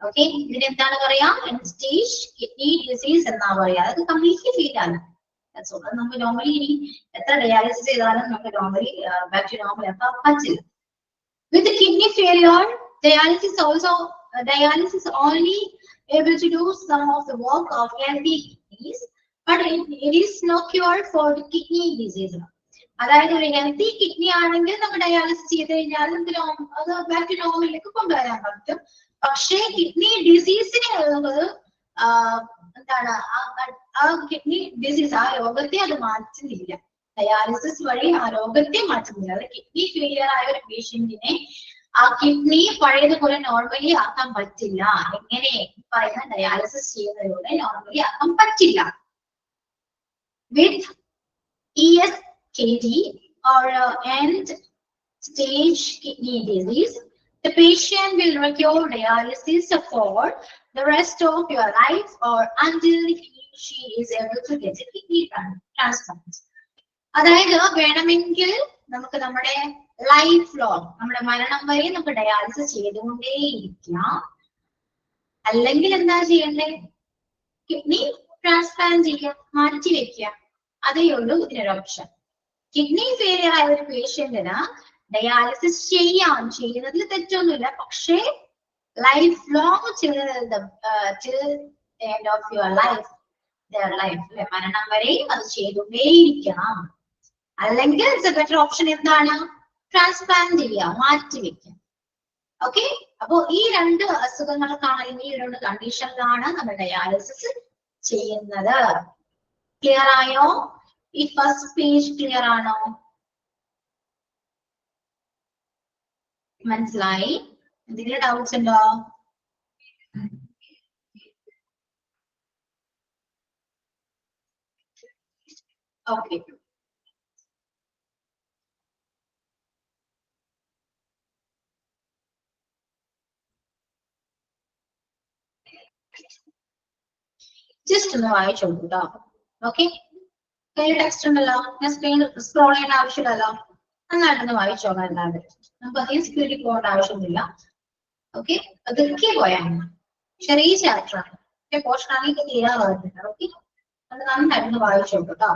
Okay, ഇതിന് എന്താണ് പറയാ, end-stage kidney disease എന്നാ പറയാ. അത് കംപ്ലീറ്റ്ലി ഫെയിൽ ആണ്. നമുക്ക് നോർമലി ഇനി എത്ര ഡയാലിസിസ് ചെയ്താലും നമുക്ക് നോർമലി ബാക്ക് ടു നോർമൽ ആക്കാൻ പറ്റില്ല. With the kidney failure, dialysis only able to do some of the work of healthy kidneys, but it is no cure for the kidney disease. അതായത് ഒരു ഹെൽത്തി കിഡ്നി ആണെങ്കിൽ നമുക്ക് ഡയാലിസിസ് ചെയ്ത് കഴിഞ്ഞാൽ നമുക്ക് അത് ബാക്ക് ടു നോർമലിലേക്ക് കൊണ്ടുവരാൻ പറ്റും. പക്ഷേ കിഡ്നി ഡിസീസിനെ എന്താണ് ആ കിഡ്നി ഡിസീസ് ആ രോഗത്തെ അത് മാറ്റുന്നില്ല. ഡയാലിസിസ് വഴി ആ രോഗത്തെ മാറ്റുന്നില്ല. അത് കിഡ്നി ഫെയിലിയർ ആയ ഒരു പേഷ്യന്റിനെ ആ കിഡ്നി പഴയതുപോലെ നോർമലി ആക്കാൻ പറ്റില്ല. എങ്ങനെ പറയുന്ന ഡയാലിസിസ് ചെയ്യുന്നതിലൂടെ നോർമലി ആക്കാൻ പറ്റില്ല. വിത്ത് ESKD, or end stage kidney disease, the patient will require dialysis for the rest of your life or until she is able to get a kidney transplant. അതായത് വേണമെങ്കിൽ നമുക്ക് നമ്മുടെ ലൈഫ് ലോങ് നമ്മുടെ മരണം വരെ നമുക്ക് ഡയാലിസിസ് ചെയ്തുകൊണ്ടേയിരിക്കാം. അല്ലെങ്കിൽ എന്താ ചെയ്യണ്ടേ? കിഡ്നി ട്രാൻസ്പ്ലാന്റ് ചെയ്യാം, മാറ്റി വെക്കുക. അതേ ഉള്ളൂ ഇതിനൊരു ഓപ്ഷൻ. കിഡ്നി ഫെയിലിയർ ആയ ഒരു പേഷ്യന്റിന് ഡയാലിസിസ് ചെയ്യുന്നതിൽ തെറ്റൊന്നുമില്ല. പക്ഷേ life long end of your life മരണം വരെയും അത് ചെയ്തുകൊണ്ടേയിരിക്കണം. അല്ലെങ്കിൽ ബെറ്റർ ഓപ്ഷൻ എന്താണ്? ട്രാൻസ്പ്ലാന്റ് ചെയ്യുക, മാറ്റിവെക്കുക. ഓക്കെ, അപ്പോ ഈ രണ്ട് അസുഖങ്ങൾക്കാണ്, ഈ രണ്ട് കണ്ടീഷനിലാണ് നമ്മൾ ഡയാലിസിസ് ചെയ്യുന്നത്. ക്ലിയർ ആയോ? ഈ ഫസ്റ്റ് പേജ് ക്ലിയർ ആണോ? മനസ്സിലായി? എന്തെങ്കിലും ഡൗട്ട്സ് ഉണ്ടോ? ഓക്കെ, ജസ്റ്റ് ഒന്ന് വായിച്ചു കൊടുക്കൂട്ടോ. ഓക്കെ, കയ്യിൽ ടെക്സ്റ്റ് ഉണ്ടല്ലോ, ഞാൻ സ്ക്രീൻ സ്ക്രോൾ ചെയ്യേണ്ട ആവശ്യമില്ലല്ലോ. നന്നായിട്ടൊന്ന് വായിച്ചോളാം. അല്ലാതെ നമുക്ക് അധികം സ്പീഡിൽ പോകേണ്ട ആവശ്യമൊന്നുമില്ല. ഓക്കെ, അതൊക്കെ പോയാൽ ചെറിയ ചാപ്റ്ററാണ്, പോർഷൻ ആണെങ്കിൽ തീരാറുണ്ട്. ഓക്കെ, അത് നന്നായിട്ടൊന്ന് വായിച്ചു കൊടുക്കൂട്ടോ.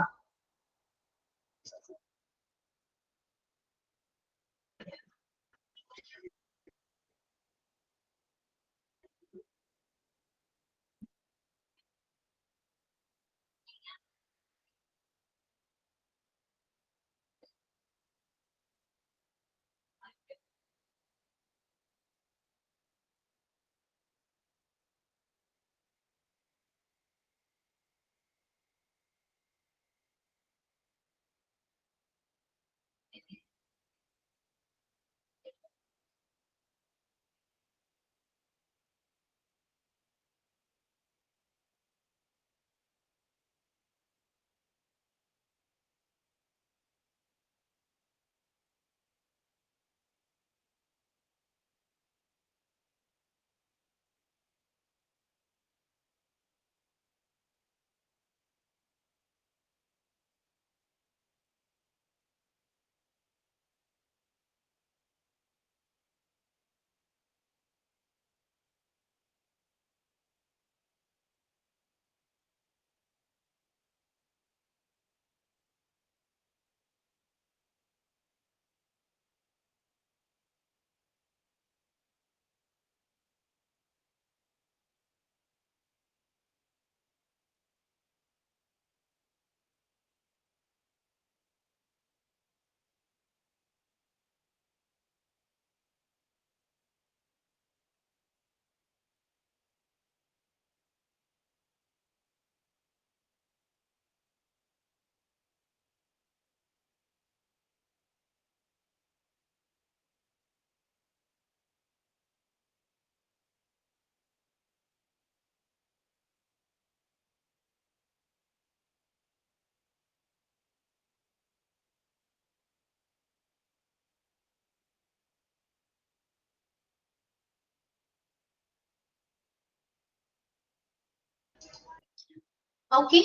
ഓക്കെ,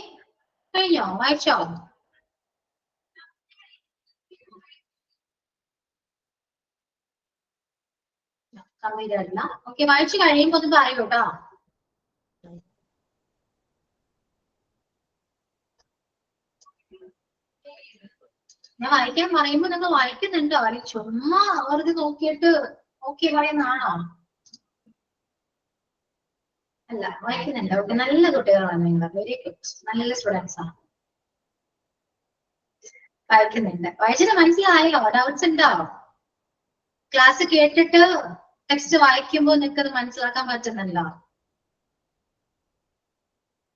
കഴിഞ്ഞോ? വായിച്ചോ? കംപ്ലീറ്റ് ആയിട്ടില്ല. ഓക്കെ, വായിച്ചു കഴിയുമ്പോ ഒന്ന് പറയൂ കേട്ടോ. ഞാൻ വായിക്കാൻ പറയുമ്പോ നിങ്ങൾ വായിക്കുന്നുണ്ടോ? അല്ലെങ്കിൽ ചുമ്മാ വെറുതെ നോക്കിയിട്ട് ഓക്കെ പറയുന്നതാണോ? അല്ല, വായിക്കുന്നുണ്ട്. ഓക്കെ, നല്ല കുട്ടികളാണ് നിങ്ങൾ. വെരി ഗുഡ്, നല്ല സ്റ്റുഡൻസ് ആണ്. വായിക്കുന്നുണ്ട്. വായിച്ചിട്ട് മനസ്സിലായോ? ഡൗട്ട്സ് ഉണ്ടോ? ക്ലാസ് കേട്ടിട്ട് ടെക്സ്റ്റ് വായിക്കുമ്പോ നിങ്ങൾക്ക് അത് മനസ്സിലാക്കാൻ പറ്റുന്നുണ്ടോ?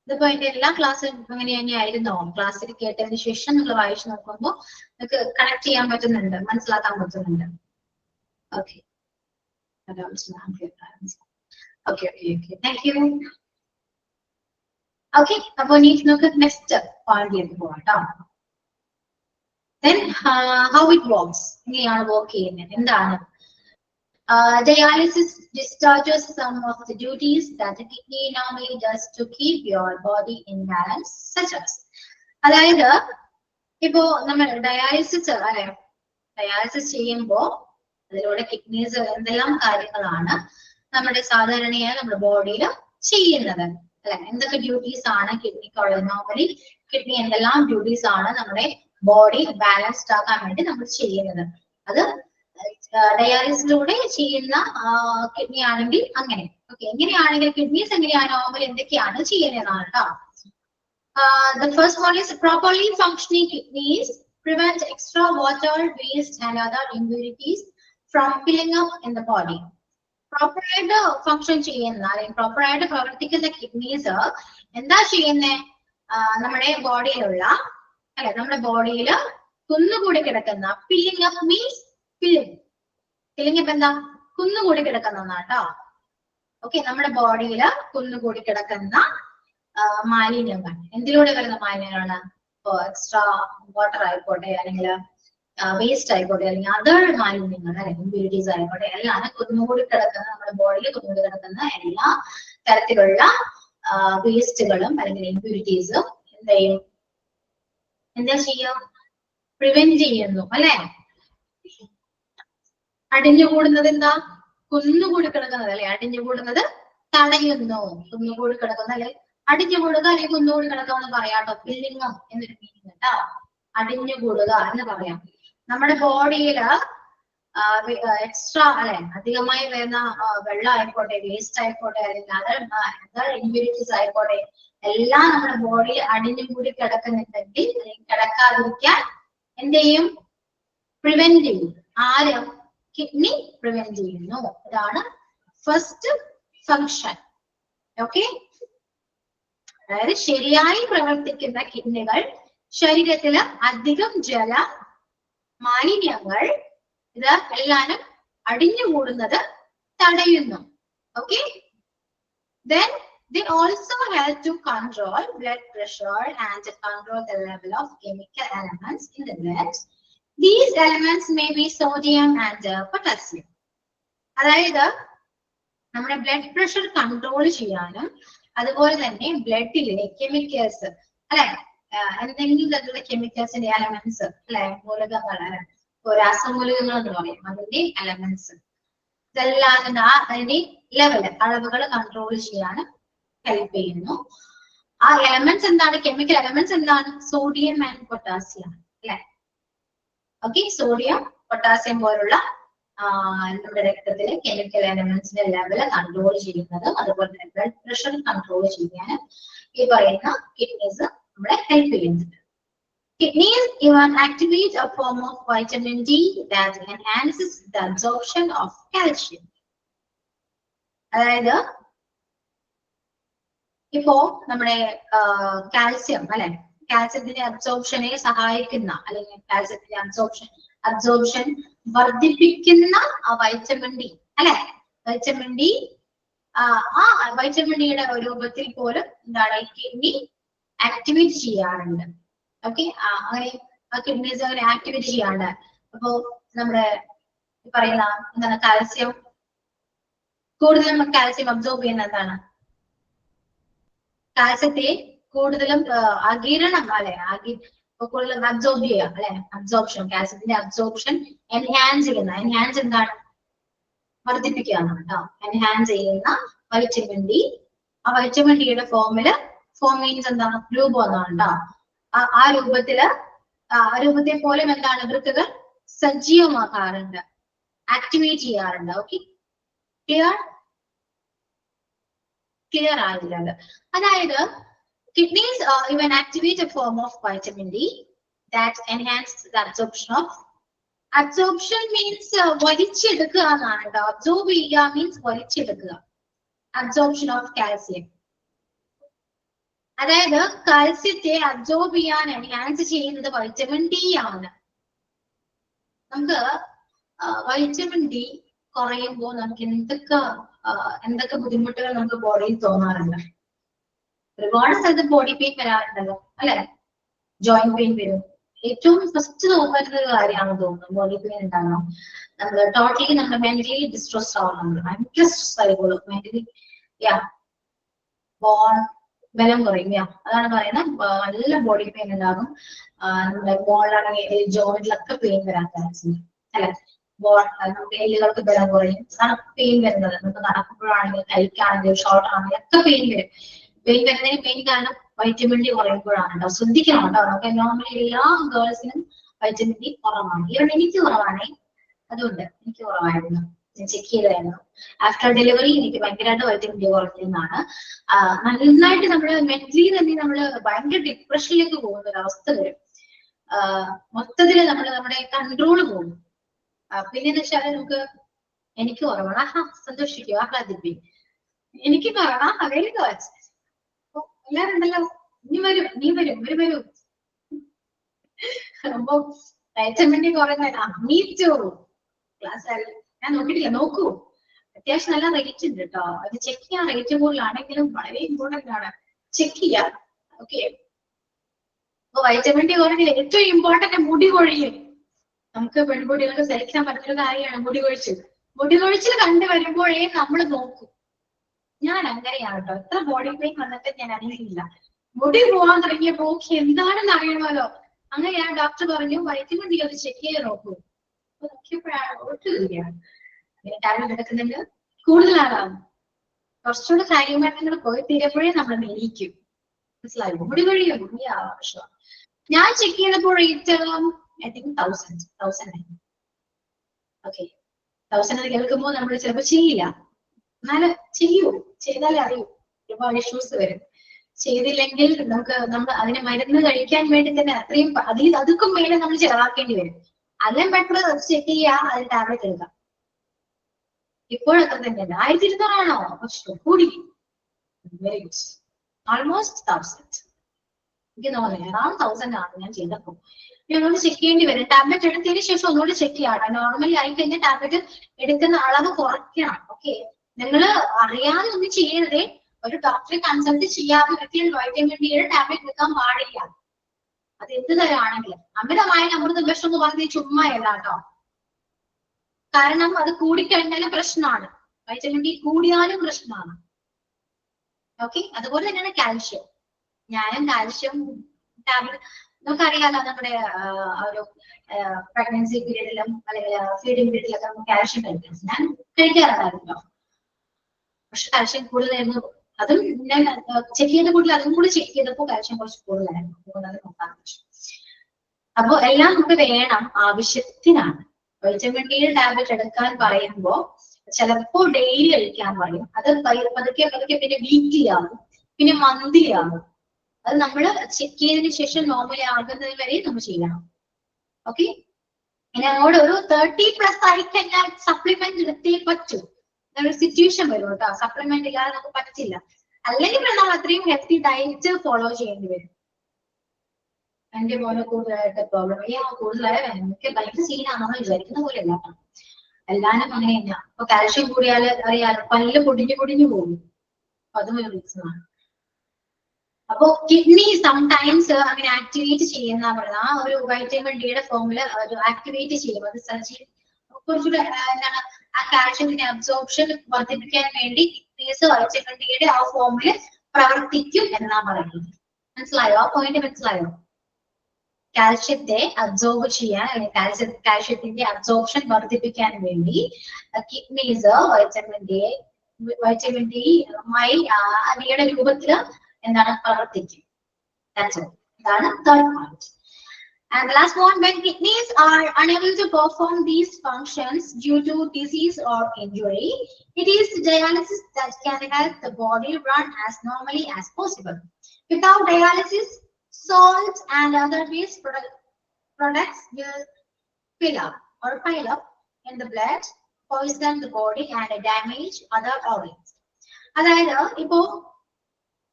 ഇതിപ്പോ എന്റെ എല്ലാ ക്ലാസ്സും അങ്ങനെ തന്നെയായിരുന്നോ? ക്ലാസ്സിൽ കേട്ടതിന് ശേഷം നിങ്ങൾ വായിച്ചു നോക്കുമ്പോൾ നിങ്ങൾക്ക് കണക്ട് ചെയ്യാൻ പറ്റുന്നുണ്ട്, മനസ്സിലാക്കാൻ പറ്റുന്നുണ്ട്. Okay, thank you. ഓക്കെ, അപ്പൊ ഇനി നമുക്ക് നെക്സ്റ്റ് പോയിന്റിലേക്ക് പോകാം കേട്ടോ. Then how it works? ഇങ്ങനെയാണ് വർക്ക് ചെയ്യുന്നത്. എന്താണ്? Dialysis discharges some of the duties that the kidney normally does to keep your body in balance, such as, അതായത് ഇപ്പോ നമ്മൾ ഡയാലിസിസ് അല്ലെ, ഡയാലിസിസ് ചെയ്യുമ്പോൾ അതിലൂടെ കിഡ്നീസ് എന്തെല്ലാം കാര്യങ്ങളാണ് നമ്മുടെ സാധാരണയായി നമ്മുടെ ബോഡിയിൽ ചെയ്യുന്നത് അല്ലെ, എന്തൊക്കെ ഡ്യൂട്ടീസ് ആണ് കിഡ്നിക്കുള്ളത്? നോർമലി കിഡ്നി എന്തെല്ലാം ഡ്യൂട്ടീസ് ആണ് നമ്മുടെ ബോഡി ബാലൻസ്ഡ് ആക്കാൻ വേണ്ടി നമ്മൾ ചെയ്യുന്നത്? അത് ഡയാലിസിലൂടെ ചെയ്യുന്ന കിഡ്നി ആണെങ്കിൽ അങ്ങനെ. ഓക്കെ, എങ്ങനെയാണെങ്കിൽ കിഡ്നീസ് എങ്ങനെയാണ് നോർമലി എന്തൊക്കെയാണ് ചെയ്യുന്നതാണ് കേട്ടോ. The first one is properly functioning kidneys prevent extra water, waste and other impurities from filling up in the body. Proper ആയിട്ട് ഫങ്ഷൻ ചെയ്യുന്ന അല്ലെങ്കിൽ പ്രോപ്പർ ആയിട്ട് പ്രവർത്തിക്കുന്ന കിഡ്നീസ് എന്താ ചെയ്യുന്നേ? നമ്മുടെ ബോഡിയിലുള്ള അല്ലെ, നമ്മുടെ ബോഡിയിൽ കുന്നുകൂടി കിടക്കുന്ന, filling up means filling, filling up എന്താ? കുന്നുകൂടി കിടക്കുന്ന കേട്ടോ. ഓക്കെ, നമ്മുടെ ബോഡിയിൽ കുന്നുകൂടി കിടക്കുന്ന മാലിന്യങ്ങൾ, എന്തിലൂടെ വരുന്ന മാലിന്യങ്ങളാണ്? എക്സ്ട്രാ വാട്ടർ ആയിക്കോട്ടെ, അല്ലെങ്കിൽ വേസ്റ്റ് ആയിക്കോട്ടെ, അല്ലെങ്കിൽ അതർ മാലിന്യങ്ങൾ അല്ലെ, ഇമ്പ്യൂരിറ്റീസ് ആയിക്കോട്ടെ, എല്ലാം കുന്നുകൂടി കിടക്കുന്ന, നമ്മുടെ ബോഡിയിൽ കുന്നുകൂടി കിടക്കുന്ന എല്ലാ തരത്തിലുള്ള വേസ്റ്റുകളും അല്ലെങ്കിൽ ഇമ്പ്യൂരിറ്റീസും എന്താ ചെയ്യും? പ്രിവെന്റ് ചെയ്യുന്നു അല്ലെ. അടിഞ്ഞുകൂടുന്നത് എന്താ? കുന്നുകൂടി കിടക്കുന്നത് അല്ലെ, അടിഞ്ഞുകൂടുന്നത് തടയുന്നു. കുന്നുകൂടി കിടക്കുന്ന അല്ലെ, അടിഞ്ഞുകൂടുക അല്ലെങ്കിൽ കുന്നുകൂടി കിടക്കുക എന്ന് പറയാട്ടോ. ഫില്ലിംഗ് എന്നൊരു മീനിങ് കേട്ടോ, അടിഞ്ഞുകൂടുക എന്ന് പറയാം. നമ്മുടെ ബോഡിയില് എക്സ്ട്രാ അല്ലെ, അധികമായി വരുന്ന വെള്ളം ആയിക്കോട്ടെ, വേസ്റ്റ് ആയിക്കോട്ടെ, അല്ലെങ്കിൽ അതർ ഇമ്പ്യൂരിറ്റീസ് ആയിക്കോട്ടെ, എല്ലാം നമ്മുടെ ബോഡിയിൽ അടിഞ്ഞുകൂടി കിടക്കുന്നുണ്ടെങ്കിൽ അല്ലെങ്കിൽ കിടക്കാതിരിക്കാൻ എന്ത് ചെയ്യും? പ്രിവെന്റ് ചെയ്യും. ആരും? കിഡ്നി പ്രിവെന്റ് ചെയ്യുന്നു. ഇതാണ് ഫസ്റ്റ് ഫങ്ഷൻ. ഓക്കെ, അതായത് ശരിയായി പ്രവർത്തിക്കുന്ന കിഡ്നികൾ ശരീരത്തില് അധികം ജല മാലിന്യങ്ങൾ ഇത് എല്ലാനും അടിഞ്ഞുകൂടുന്നത് തടയുന്നു. Okay, then they also help to control blood pressure and to control the level of chemical elements in the blood. These elements may be sodium and potassium. അതായത് നമ്മുടെ ബ്ലഡ് പ്രഷർ കൺട്രോൾ ചെയ്യാനും അതുപോലെ തന്നെ ബ്ലഡിലെ കെമിക്കൽസ് അല്ലെ, എന്തെങ്കിലും തരത്തിലുള്ള കെമിക്കൽസിന്റെ എലമെന്റ്സ് അല്ലെ, മൂലകങ്ങൾ അല്ലെ, രാസമൂലകങ്ങൾ എന്ന് പറയും, അതിന്റെ എലമെന്റ്സ് ഇതെല്ലാം അതിന്റെ ലെവല് അളവുകൾ കൺട്രോൾ ചെയ്യാനും ഹെൽപ്പ് ചെയ്യുന്നു. ആ എലമെന്റ്സ് എന്താണ്? കെമിക്കൽ എലമെന്റ്സ് എന്താണ്? സോഡിയം ആൻഡ് പൊട്ടാസ്യം അല്ലെ. ഓക്കെ, സോഡിയം പൊട്ടാസ്യം പോലുള്ള നമ്മുടെ രക്തത്തിലെ കെമിക്കൽ എലമെന്റ്സിന്റെ ലെവല് കൺട്രോൾ ചെയ്യുന്നതും അതുപോലെ തന്നെ ബ്ലഡ് പ്രഷർ കൺട്രോൾ ചെയ്യാനും ഈ പറയുന്ന കിഡ്നീസ് നമ്മളെ ഹെൽപ്പ് ചെയ്യുന്നുണ്ട്. Kidneys even activate a form of vitamin D that enhances the absorption of calcium. അതായത് ഇപ്പോ നമ്മുടെ കാൽസ്യം അല്ലെ, കാൽസ്യത്തിന്റെ അബ്സോർപ്ഷനെ സഹായിക്കുന്ന അല്ലെങ്കിൽ കാൽസ്യത്തിന്റെ അബ്സോർപ്ഷൻ വർദ്ധിപ്പിക്കുന്ന വൈറ്റമിൻ ഡി അല്ലെ, വൈറ്റമിൻ ഡി ആ വൈറ്റമിൻ ഡിയുടെ രൂപത്തിൽ പോലും എന്താണ് കിഡ്നി ആക്ടിവേറ്റ് ചെയ്യാറുണ്ട്. ഓക്കെ, അങ്ങനെ ആ കിഡ്നീസ് അങ്ങനെ ആക്ടിവേറ്റ് ചെയ്യാണ്ട്. അപ്പോ നമ്മുടെ പറയുന്ന എന്താണ് കാൽസ്യം കൂടുതലും കാൽസ്യം അബ്സോർബ് ചെയ്യുന്ന എന്താണ്? കാൽസ്യത്തെ കൂടുതലും ആഗിരണം അല്ലെ, കൂടുതലും അബ്സോർബ് ചെയ്യുക അല്ലെ, അബ്സോർപ്ഷൻ, കാൽസ്യത്തിന്റെ അബ്സോർപ്ഷൻ എൻഹാൻസ് ചെയ്യുന്ന, എൻഹാൻസ് എന്താണ്? വർദ്ധിപ്പിക്കുക കേട്ടോ. എൻഹാൻസ് ചെയ്യുന്ന വൈറ്റമിൻ ഡി, ആ വൈറ്റമിൻ ഡിയുടെ ഫോം മീൻസ് എന്താണ്? രൂപം എന്നാണ് കേട്ടോ. ആ രൂപത്തെ പോലും എന്താണ് വൃക്കകൾ സജീവമാക്കാറുണ്ട്, ആക്ടിവേറ്റ് ചെയ്യാറുണ്ട്. ഓക്കെ, ക്ലിയർ ആയില്ല. അതായത് kidneys even activate a form of vitamin D that enhances the absorption of. Absorption means വലിച്ചെടുക്കുക എന്നാണ് കേട്ടോ. അബ്സോർബ് ചെയ്യുക മീൻസ് വലിച്ചെടുക്കുക. അബ്സോർപ്ഷൻ ഓഫ് കാൽസ്യം, അതായത് കാൽസ്യത്തെ അബ്സോർബ് ചെയ്യാൻ എൻഹാൻസ് ചെയ്യുന്നത് വൈറ്റമിൻ ഡി ആണ്. നമുക്ക് വൈറ്റമിൻ ഡി കുറയുമ്പോൾ നമുക്ക് എന്തൊക്കെ ബുദ്ധിമുട്ടുകൾ നമുക്ക് ബോഡിയിൽ തോന്നാറുണ്ട്? ഒരുപാട് സ്ഥലത്ത് ബോഡി പെയിൻ വരാറുണ്ടല്ലോ അല്ലെ, ജോയിന്റ് പെയിൻ വരും, ഏറ്റവും ഫസ്റ്റ് നോക്കേണ്ട ഒരു കാര്യമാണെന്ന് തോന്നുന്നു ബോഡി പെയിൻ ഉണ്ടാകണം. നമ്മൾ ടോട്ടലി നമ്മൾ മെന്റലി ഡിസ്ട്രെസ് ആവും. നമ്മൾ ഭയങ്കര സ്ട്രെസ് ആയിക്കോളും മെന്റലി. ബലം കുറയും. അതാണ് പറയുന്നത്. നല്ല ബോഡി പെയിൻ ഉണ്ടാകും. നമ്മുടെ ബോളിലാണെങ്കിൽ ജോയിന്റിലൊക്കെ പെയിൻ വരാൻ ചാൻസ് ഉണ്ട് അല്ലെ. നമുക്ക് എല്ലുകൾക്ക് ബലം കുറയും. അതാണ് പെയിൻ വരുന്നത്. നമുക്ക് നടക്കുമ്പോഴാണെങ്കിലും കൈക്കാണെങ്കിലും ഷോൾഡറാണെങ്കിലും ഒക്കെ പെയിൻ വരും. പെയിൻ വരുന്നതിന് മെയിൻ കാരണം വൈറ്റമിൻ ഡി കുറയുമ്പോഴാണ് കേട്ടോ. ശ്രദ്ധിക്കണം കേട്ടോ. നമുക്ക് നോർമലി എല്ലാ ഗേൾസിനും വൈറ്റമിൻ ഡി കുറവാണ്. ഈവൻ എനിക്ക് കുറവാണേ. അതുകൊണ്ട് എനിക്ക് കുറവായിരുന്നു. ഞാൻ ചെക്ക് ചെയ്തായിരുന്നു. ആഫ്റ്റർ ഡെലിവറി എനിക്ക് ഭയങ്കരമായിട്ട് വൈറ്റമിൻ ഡി കുറഞ്ഞതാണ്. നന്നായിട്ട് നമ്മള് മെന്റലി തന്നെ നമ്മള് ഭയങ്കര ഡിപ്രഷനിലേക്ക് പോകുന്ന ഒരു അവസ്ഥ വരും. മൊത്തത്തില് നമ്മള് നമ്മുടെ കൺട്രോൾ പോകും. പിന്നെന്ന് വെച്ചാല് നമുക്ക് എനിക്ക് കുറവാണ്. സന്തോഷിക്കുക, ആഹ്ലാദിപ്പിക്കും. എനിക്ക് കുറവാ വെരി ഗുഡ്. എല്ലാരും ഉണ്ടല്ലോ, നീ വരും ഇവര് വരും. അപ്പൊ വൈറ്റമിൻ ഡി കുറയുന്ന മീറ്റോ ക്ലാസ് ഞാൻ നോക്കിയിട്ടില്ല, നോക്കൂ. അത്യാവശ്യം നല്ല റേറ്റ് ഉണ്ട് കേട്ടോ. അത് ചെക്ക് ചെയ്യാൻ റേറ്റ് കൂടുതലാണെങ്കിലും വളരെ ഇമ്പോർട്ടന്റ് ആണ്. ചെക്ക് ചെയ്യാം. ഓക്കെ. അപ്പൊ വൈറ്റമിൻ ഡി കുറഞ്ഞില്ല. ഏറ്റവും ഇമ്പോർട്ടന്റ് മുടി കൊഴിയും. നമുക്ക് പെൺകുട്ടികൾക്ക് സഹിക്കാൻ പറ്റുന്ന കാര്യമാണ് മുടി കൊഴിച്ചിൽ. മുടി കൊഴിച്ചിൽ കണ്ടുവരുമ്പോഴേ നമ്മൾ നോക്കും. ഞാൻ അങ്ങനെയാണ് കേട്ടോ. എത്ര ബോഡി പെയിൻ വന്നിട്ട് ഞാൻ അറിയില്ല. മുടി പോവാൻ തുടങ്ങിയപ്പോ എന്താണെന്ന് അറിയണമല്ലോ. അങ്ങനെ ഞാൻ ഡോക്ടർ പറഞ്ഞു വൈറ്റമിൻ ഡി ഒന്ന് ചെക്ക് ചെയ്ത് നോക്കൂ. അപ്പൊ നോക്കിയപ്പോഴാണ് ഒട്ടുകയാണ്. ടാബ്ലറ്റ് എടുക്കുന്നുണ്ട്, കൂടുതലാകാം. കുറച്ചുകൂടെ കാര്യമായിട്ട് പോയി തീരുമ്പോഴേ നമ്മൾ എണീക്കും. മനസ്സിലായോ? മുടി കഴിയും. ആവശ്യമാണ്. ഞാൻ ചെക്ക് ചെയ്തപ്പോൾ റേറ്റ് ഐ തിങ്ക് 1000 ഓക്കെ. 1000 കേൾക്കുമ്പോൾ നമ്മൾ ചിലപ്പോൾ ചെയ്യില്ല. എന്നാലും ചെയ്യൂ. ചെയ്താലേ അറിയൂ. ഒരുപാട് ഇഷ്യൂസ് വരും. ചെയ്തില്ലെങ്കിൽ നമ്മൾ അതിന് മരുന്ന് കഴിക്കാൻ വേണ്ടി തന്നെ അത്രയും അതൊക്കെ മേലെ നമ്മൾ ചെലവാക്കേണ്ടി വരും. അതിലും ബെറ്റർ ചെക്ക് ചെയ്യുക, അതിന് ടാബ്ലറ്റ് എടുക്കാം. ഇപ്പോഴത്ര തന്നെയല്ല. 1200 പക്ഷെ കൂടി. Very good. ആൾമോസ്റ്റ് 1000. എനിക്ക് തോന്നുന്നില്ല അറൗണ്ട് 1000 ആണ് ഞാൻ ചെയ്തപ്പോൾ. ഞങ്ങളോട് ചെക്ക് ചെയ്യേണ്ടി വരും. ടാബ്ലറ്റ് എടുത്തതിന് ശേഷം ഒന്നുകൂടി ചെക്ക് ചെയ്യണം. നോർമലി ആയി കഴിഞ്ഞാൽ ടാബ്ലറ്റ് എടുക്കുന്ന അളവ് കുറയ്ക്കണം. ഓക്കെ. നിങ്ങൾ അറിയാതെ ഒന്നും ചെയ്യരുതേ. ഒരു ഡോക്ടറെ കൺസൾട്ട് ചെയ്യാതെ വ്യക്തികൾ വൈറ്റമിൻ ഡിയുടെ ടാബ്ലറ്റ് എടുക്കാൻ പാടില്ല. അത് എന്ത് തരമാണെങ്കിലും. അമിതമായ അമൃത വിഷം എന്ന് പറഞ്ഞത് ചുമ്മായല്ല കേട്ടോ. കാരണം അത് കൂടിക്കഴിഞ്ഞാലും പ്രശ്നമാണ്. വൈറ്റമിൻ ഡി കൂടിയാലും പ്രശ്നമാണ്. ഓക്കെ. അതുപോലെ തന്നെയാണ് കാൽഷ്യം. ഞാനും കാൽഷ്യം ടാബ്ലറ്റ് നമുക്കറിയാലോ. നമ്മുടെ ഒരു പ്രഗ്നൻസി പീരീഡിലും അല്ലെങ്കിൽ ഫീഡിംഗ് പീരീഡിലൊക്കെ നമുക്ക് കാൽഷ്യം കഴിക്കാം. ഞാൻ കഴിക്കാറുണ്ടായിരുന്നല്ലോ. പക്ഷെ കാൽഷ്യം കൂടുതലായിരുന്നു. അതും ഞാൻ ചെക്ക് ചെയ്ത കൂടുതൽ അതും കൂടി ചെക്ക് ചെയ്തപ്പോൾ കാൽഷ്യം കുറച്ച് കൂടുതലായിരുന്നു. അതുകൊണ്ടത് നോക്കാൻ പറ്റും. അപ്പൊ എല്ലാം നമുക്ക് വേണം, ആവശ്യത്തിനാണ്. വൈറ്റമിൻ ഡിയുടെ ടാബ്ലറ്റ് എടുക്കാൻ പറയുമ്പോ ചിലപ്പോ ഡെയിലി കഴിക്കാൻ പറയും. അത് പതുക്കെ പിന്നെ വീക്ക്ലി ആകും, പിന്നെ മന്ത്ലി ആകും. അത് നമ്മൾ ചെക്ക് ചെയ്തതിനു ശേഷം നോർമലി ആകുന്നത് വരെ നമ്മൾ ചെയ്യണം. ഓക്കെ. ഇനി അങ്ങോട്ട് ഒരു 30+ ആയി കഴിഞ്ഞാൽ സപ്ലിമെന്റ് എടുത്തേ പറ്റൂ. ഒരു സിറ്റുവേഷൻ വരും കേട്ടോ. സപ്ലിമെന്റ് ഇല്ലാതെ നമുക്ക് പറ്റില്ല. അല്ലെങ്കിൽ നമ്മൾ അത്രയും ഹെൽത്തി ഡയറ്റ് ഫോളോ ചെയ്യേണ്ടി വരും. എന്റെ പോലെ കൂടുതലായിട്ട് പ്രോബ്ലം കൂടുതലായ എനിക്ക് ഭയങ്കര സീനാണെന്ന് വിചാരിക്കുന്ന പോലെ അല്ല. എല്ലാരും അങ്ങനെ തന്നെയാ. അപ്പൊ കാൽഷ്യം കൂടിയാല് അറിയാലോ, പല്ല് പൊടിഞ്ഞു പോകും. അതും ഒരു റീസൺ ആണ്. അപ്പൊ കിഡ്നി സംടൈംസ് അങ്ങനെ ആക്ടിവേറ്റ് ചെയ്യുന്ന പറഞ്ഞ ആ ഒരു വൈറ്റമിൻ ഡിയുടെ ഫോമില് ആക്ടിവേറ്റ് ചെയ്യും. അത് കുറച്ചുകൂടെ എന്താണ് ആ കാൽഷ്യത്തിന്റെ അബ്സോർപ്ഷൻ വർദ്ധിപ്പിക്കാൻ വേണ്ടി കിഡ്നീസ് വൈറ്റമിൻ ഡിയുടെ ആ ഫോമില് പ്രവർത്തിക്കും എന്നാ പറയുന്നത്. മനസ്സിലായോ? ആ പോയിന്റ് മനസ്സിലായോ? കാൽഷ്യത്തെ അബ്സോർബ് ചെയ്യാൻ അല്ലെങ്കിൽ കാൽഷ്യത്തിന്റെ അബ്സോർപ്ഷൻ വർദ്ധിപ്പിക്കാൻ വേണ്ടി കിഡ്നീസ് വൈറ്റമിൻ ഡിയുടെ രൂപത്തിൽ എന്താണ് പ്രവർത്തിക്കും. ഇതാണ് third point. And the last one, when kidneys are unable to perform these functions due to disease or injury, it is dialysis that can help the body run as normally as possible. Without dialysis, salt and other waste products will fill up or pile up in the blood, poison the body and damage other organs. അതായത് ഇപ്പോ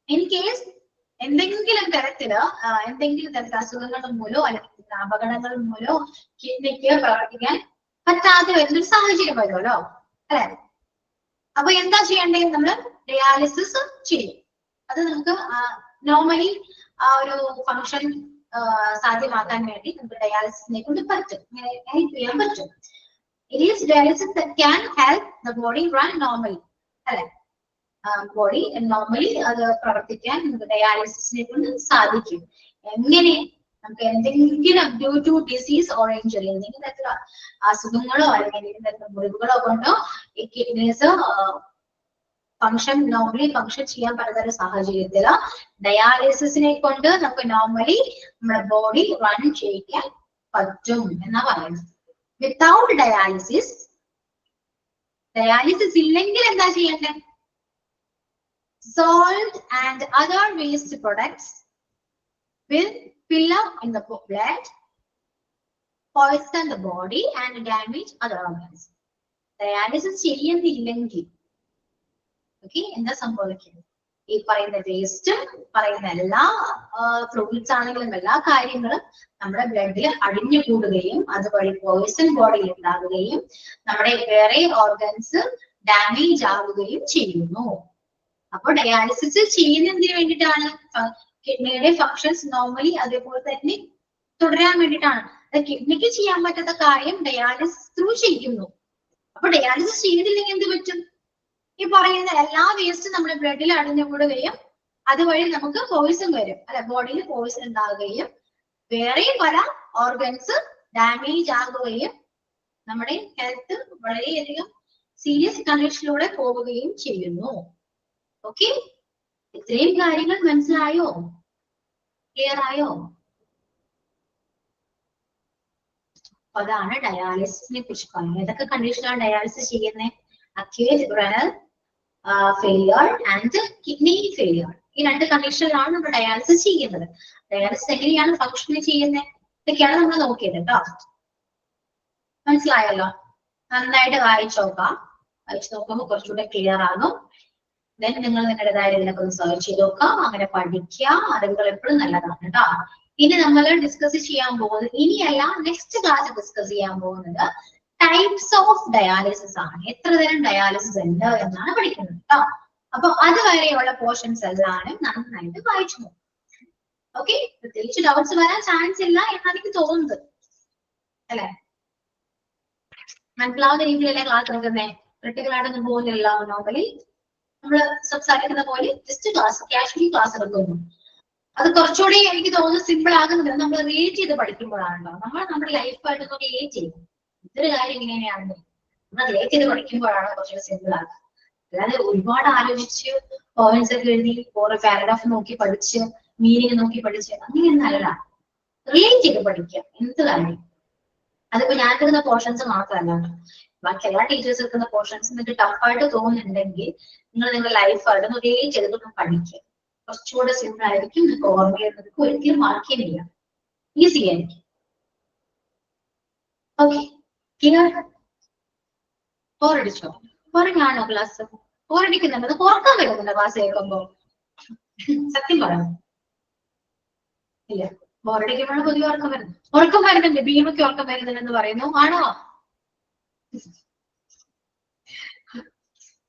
ഇൻ കേസ് എന്തെങ്കിലും തരത്തില് അസുഖങ്ങൾ മൂലോ അല്ലെങ്കിൽ അപകടങ്ങൾ മൂലോ കിഡ്നിക്ക് പ്രവർത്തിക്കാൻ പറ്റാതെ വരുന്നൊരു സാഹചര്യം വരുമല്ലോ അല്ലെ. അപ്പൊ എന്താ ചെയ്യേണ്ടത്? നമ്മള് ഡയാലിസിസ് ചെയ്യും. അത് നമുക്ക് നോർമലി ആ ഒരു ഫങ്ഷൻ സാധ്യമാക്കാൻ വേണ്ടി നമുക്ക് ഡയാലിസിസിനെ കൊണ്ട് പറ്റും, ഹെൽപ്പ് ചെയ്യാൻ പറ്റും. It is dialysis that can help the body run normally. അല്ലെ, ബോഡി നോർമലി അത് പ്രവർത്തിക്കാൻ നമുക്ക് ഡയാലിസിസിനെ കൊണ്ട് സാധിക്കും. എങ്ങനെ? നമുക്ക് എന്തെങ്കിലും due to disease or injury, എന്തെങ്കിലും തരത്തിലുള്ള അസുഖങ്ങളോ അല്ലെങ്കിൽ എന്തെങ്കിലും തരത്തിലുള്ള മുറിവുകളോ കൊണ്ടോ ഈ കിഡ്നീസ് നോർമലി ഫങ്ഷൻ ചെയ്യാൻ പറ്റുന്ന ഒരു സാഹചര്യത്തിൽ ഡയാലിസിസിനെ കൊണ്ട് നമുക്ക് നോർമലി നമ്മുടെ ബോഡി റൺ ചെയ്യാൻ പറ്റും എന്നാ പറയുന്നത്. വിത്തൗട്ട് ഡയാലിസിസ് ഇല്ലെങ്കിൽ എന്താ ചെയ്യേണ്ടത്? Salt and other waste products will fill up in the blood, poison the body and damage other organs. Dialysis ചെയ്യുന്നില്ലെങ്കിൽ എന്താ സംഭവിക്കുന്നത്? ഈ പറയുന്ന വേസ്റ്റും പറയുന്ന എല്ലാ ഫ്ലൂയിഡ്സ് ആണെങ്കിലും എല്ലാ കാര്യങ്ങളും നമ്മുടെ ബ്ലഡിൽ അടിഞ്ഞുകൂടുകയും അതുവഴി പോയിസൺ ബോഡിയിൽ ഉണ്ടാകുകയും നമ്മുടെ വേറെ ഓർഗൻസ് ഡാമേജ് ആവുകയും ചെയ്യുന്നു. അപ്പോൾ ഡയാലിസിസ് ചെയ്യുന്നതിന് വേണ്ടിയിട്ടാണ്, കിഡ്നിയുടെ ഫങ്ഷൻസ് നോർമലി അതേപോലെ തന്നെ തുടരാൻ വേണ്ടിയിട്ടാണ്. കിഡ്നിക്ക് ചെയ്യാൻ പറ്റാത്ത കാര്യം ഡയാലിസിസ് ത്രൂ ചെയ്യുന്നു. അപ്പൊ ഡയാലിസിസ് ചെയ്തില്ലെങ്കിൽ എന്ത് പറ്റും? ഈ പറയുന്ന എല്ലാ വേസ്റ്റും നമ്മുടെ ബ്ലഡിൽ അടിഞ്ഞുകൂടുകയും അതുവഴി നമുക്ക് പോയിസൺ വരും, അല്ലെ, ബോഡിയിൽ പോയിസൺ ഉണ്ടാകുകയും വേറെ പല ഓർഗൻസ് ഡാമേജ് ആകുകയും നമ്മുടെ ഹെൽത്ത് വളരെയധികം സീരിയസ് കണ്ടീഷനിലൂടെ പോവുകയും ചെയ്യുന്നു. ഓക്കെ, ഇത്രയും കാര്യങ്ങൾ മനസ്സിലായോ? ക്ലിയർ ആയോ? അതാണ് ഡയാലിസിസിനെ കുറിച്ച് പറയുന്നത്. ഏതൊക്കെ കണ്ടീഷനാണ് ഡയാലിസിസ് ചെയ്യുന്നത്? Acute renal failure and kidney failure. ഈ രണ്ട് കണ്ടീഷനിലാണ് നമ്മൾ ഡയാലിസിസ് ചെയ്യുന്നത്. ഡയാലിസിസ് എങ്ങനെയാണ് ഫങ്ഷൻ ചെയ്യുന്നത് ഇതൊക്കെയാണ് നമ്മൾ നോക്കിയത് കേട്ടോ. മനസ്സിലായല്ലോ? നന്നായിട്ട് വായിച്ചു നോക്കുമ്പോൾ കുറച്ചുകൂടെ ക്ലിയർ ആകും. ദെൻ നിങ്ങൾ നിങ്ങളുടേതായ ഇതിനൊക്കെ ഒന്ന് സെർച്ച് ചെയ്ത് നോക്കാം, അങ്ങനെ പഠിക്കുക. അറിവുകൾ എപ്പോഴും നല്ലതാണ് കേട്ടോ. ഇനി നമ്മൾ ഡിസ്കസ് ചെയ്യാൻ പോകുന്നത്, ഇനിയല്ല നെക്സ്റ്റ് ക്ലാസ് ഡിസ്കസ് ചെയ്യാൻ പോകുന്നത് ടൈപ്സ് ഓഫ് ഡയാലിസിസ് ആണ്. എത്ര തരം ഡയാലിസിസ് ഉണ്ട് എന്നാണ് പഠിക്കുന്നത് കേട്ടോ. അപ്പൊ അതുവരെയുള്ള പോർഷൻസ് എല്ലാവരും നന്നായിട്ട് വായിച്ചു നോക്കും. ഓക്കെ, പ്രത്യേകിച്ച് ഡൗട്ട്സ് വരാൻ ചാൻസ് ഇല്ല എന്നാണ് എനിക്ക് തോന്നുന്നത്, അല്ലെ? മനസ്സിലാവുന്ന രീതിയിലല്ലേ ക്ലാസ് എടുക്കുന്നത്? ക്രിട്ടിക്കൽ ആയിട്ടൊന്നും പോകുന്നില്ല. നോർമലി നമ്മള് സംസാരിക്കുന്ന പോലെ ജസ്റ്റ് കാഷ്വലി ക്ലാസ് എടുക്കുന്നു. അത് കുറച്ചുകൂടി എനിക്ക് തോന്നുന്നു സിമ്പിൾ ആകുന്നത് നമ്മൾ റിലേറ്റ് ചെയ്ത് പഠിക്കുമ്പോഴാണല്ലോ. നമ്മൾ നമ്മുടെ ലൈഫായിട്ട് നമുക്ക് റിലേറ്റ് ചെയ്യും. ഇതൊരു കാര്യം ഇങ്ങനെയാണെന്ന് നമ്മൾ റിലേറ്റ് ചെയ്ത് പഠിക്കുമ്പോഴാണ് കുറച്ചുകൂടി സിമ്പിൾ ആകുക. അല്ലാതെ ഒരുപാട് ആലോചിച്ച് പോയിന്റ്സ് ഒക്കെ എഴുതി ഓരോ പാരഗ്രാഫ് നോക്കി പഠിച്ച് മീനിങ് നോക്കി പഠിച്ച് അങ്ങനെയൊന്നും അല്ല. റിലേറ്റ് ചെയ്ത് പഠിക്കുക എന്ത് കാര്യം. അതിപ്പോ ഞാൻ എടുക്കുന്ന പോർഷൻസ് മാത്രമല്ല, ബാക്കി എല്ലാ ടീച്ചേഴ്സ് എടുക്കുന്ന പോർഷൻസ് നിങ്ങൾക്ക് ടഫായിട്ട് തോന്നുന്നുണ്ടെങ്കിൽ നിങ്ങൾ നിങ്ങളുടെ ലൈഫായിട്ട് റിലേറ്റ് ചെയ്തിട്ട് പഠിക്കുക. കുറച്ചുകൂടെ സിമ്പിൾ ആയിരിക്കും. നിങ്ങൾക്ക് ഓർമ്മയിലേക്ക് ഒരിക്കലും മാർക്കില്ല, ഈസി ആയിരിക്കും. Okay, clear? ബോറടിച്ചോ? ബോറിങ്ങാണോ ക്ലാസ്? ബോറടിക്കുന്നുണ്ട്? അത് ഉറക്കം വരുന്നുണ്ടോ ക്ലാസ് കേൾക്കുമ്പോ? സത്യം പറയാം, ഇല്ല. ബോറടിക്കുമ്പോഴാണ് പൊതുവെ ഉറക്കം വരുന്നുണ്ട്. ഭീമയ്ക്ക് ഉറക്കം വരുന്നുണ്ടെന്ന് പറയുന്നു, ആണോ?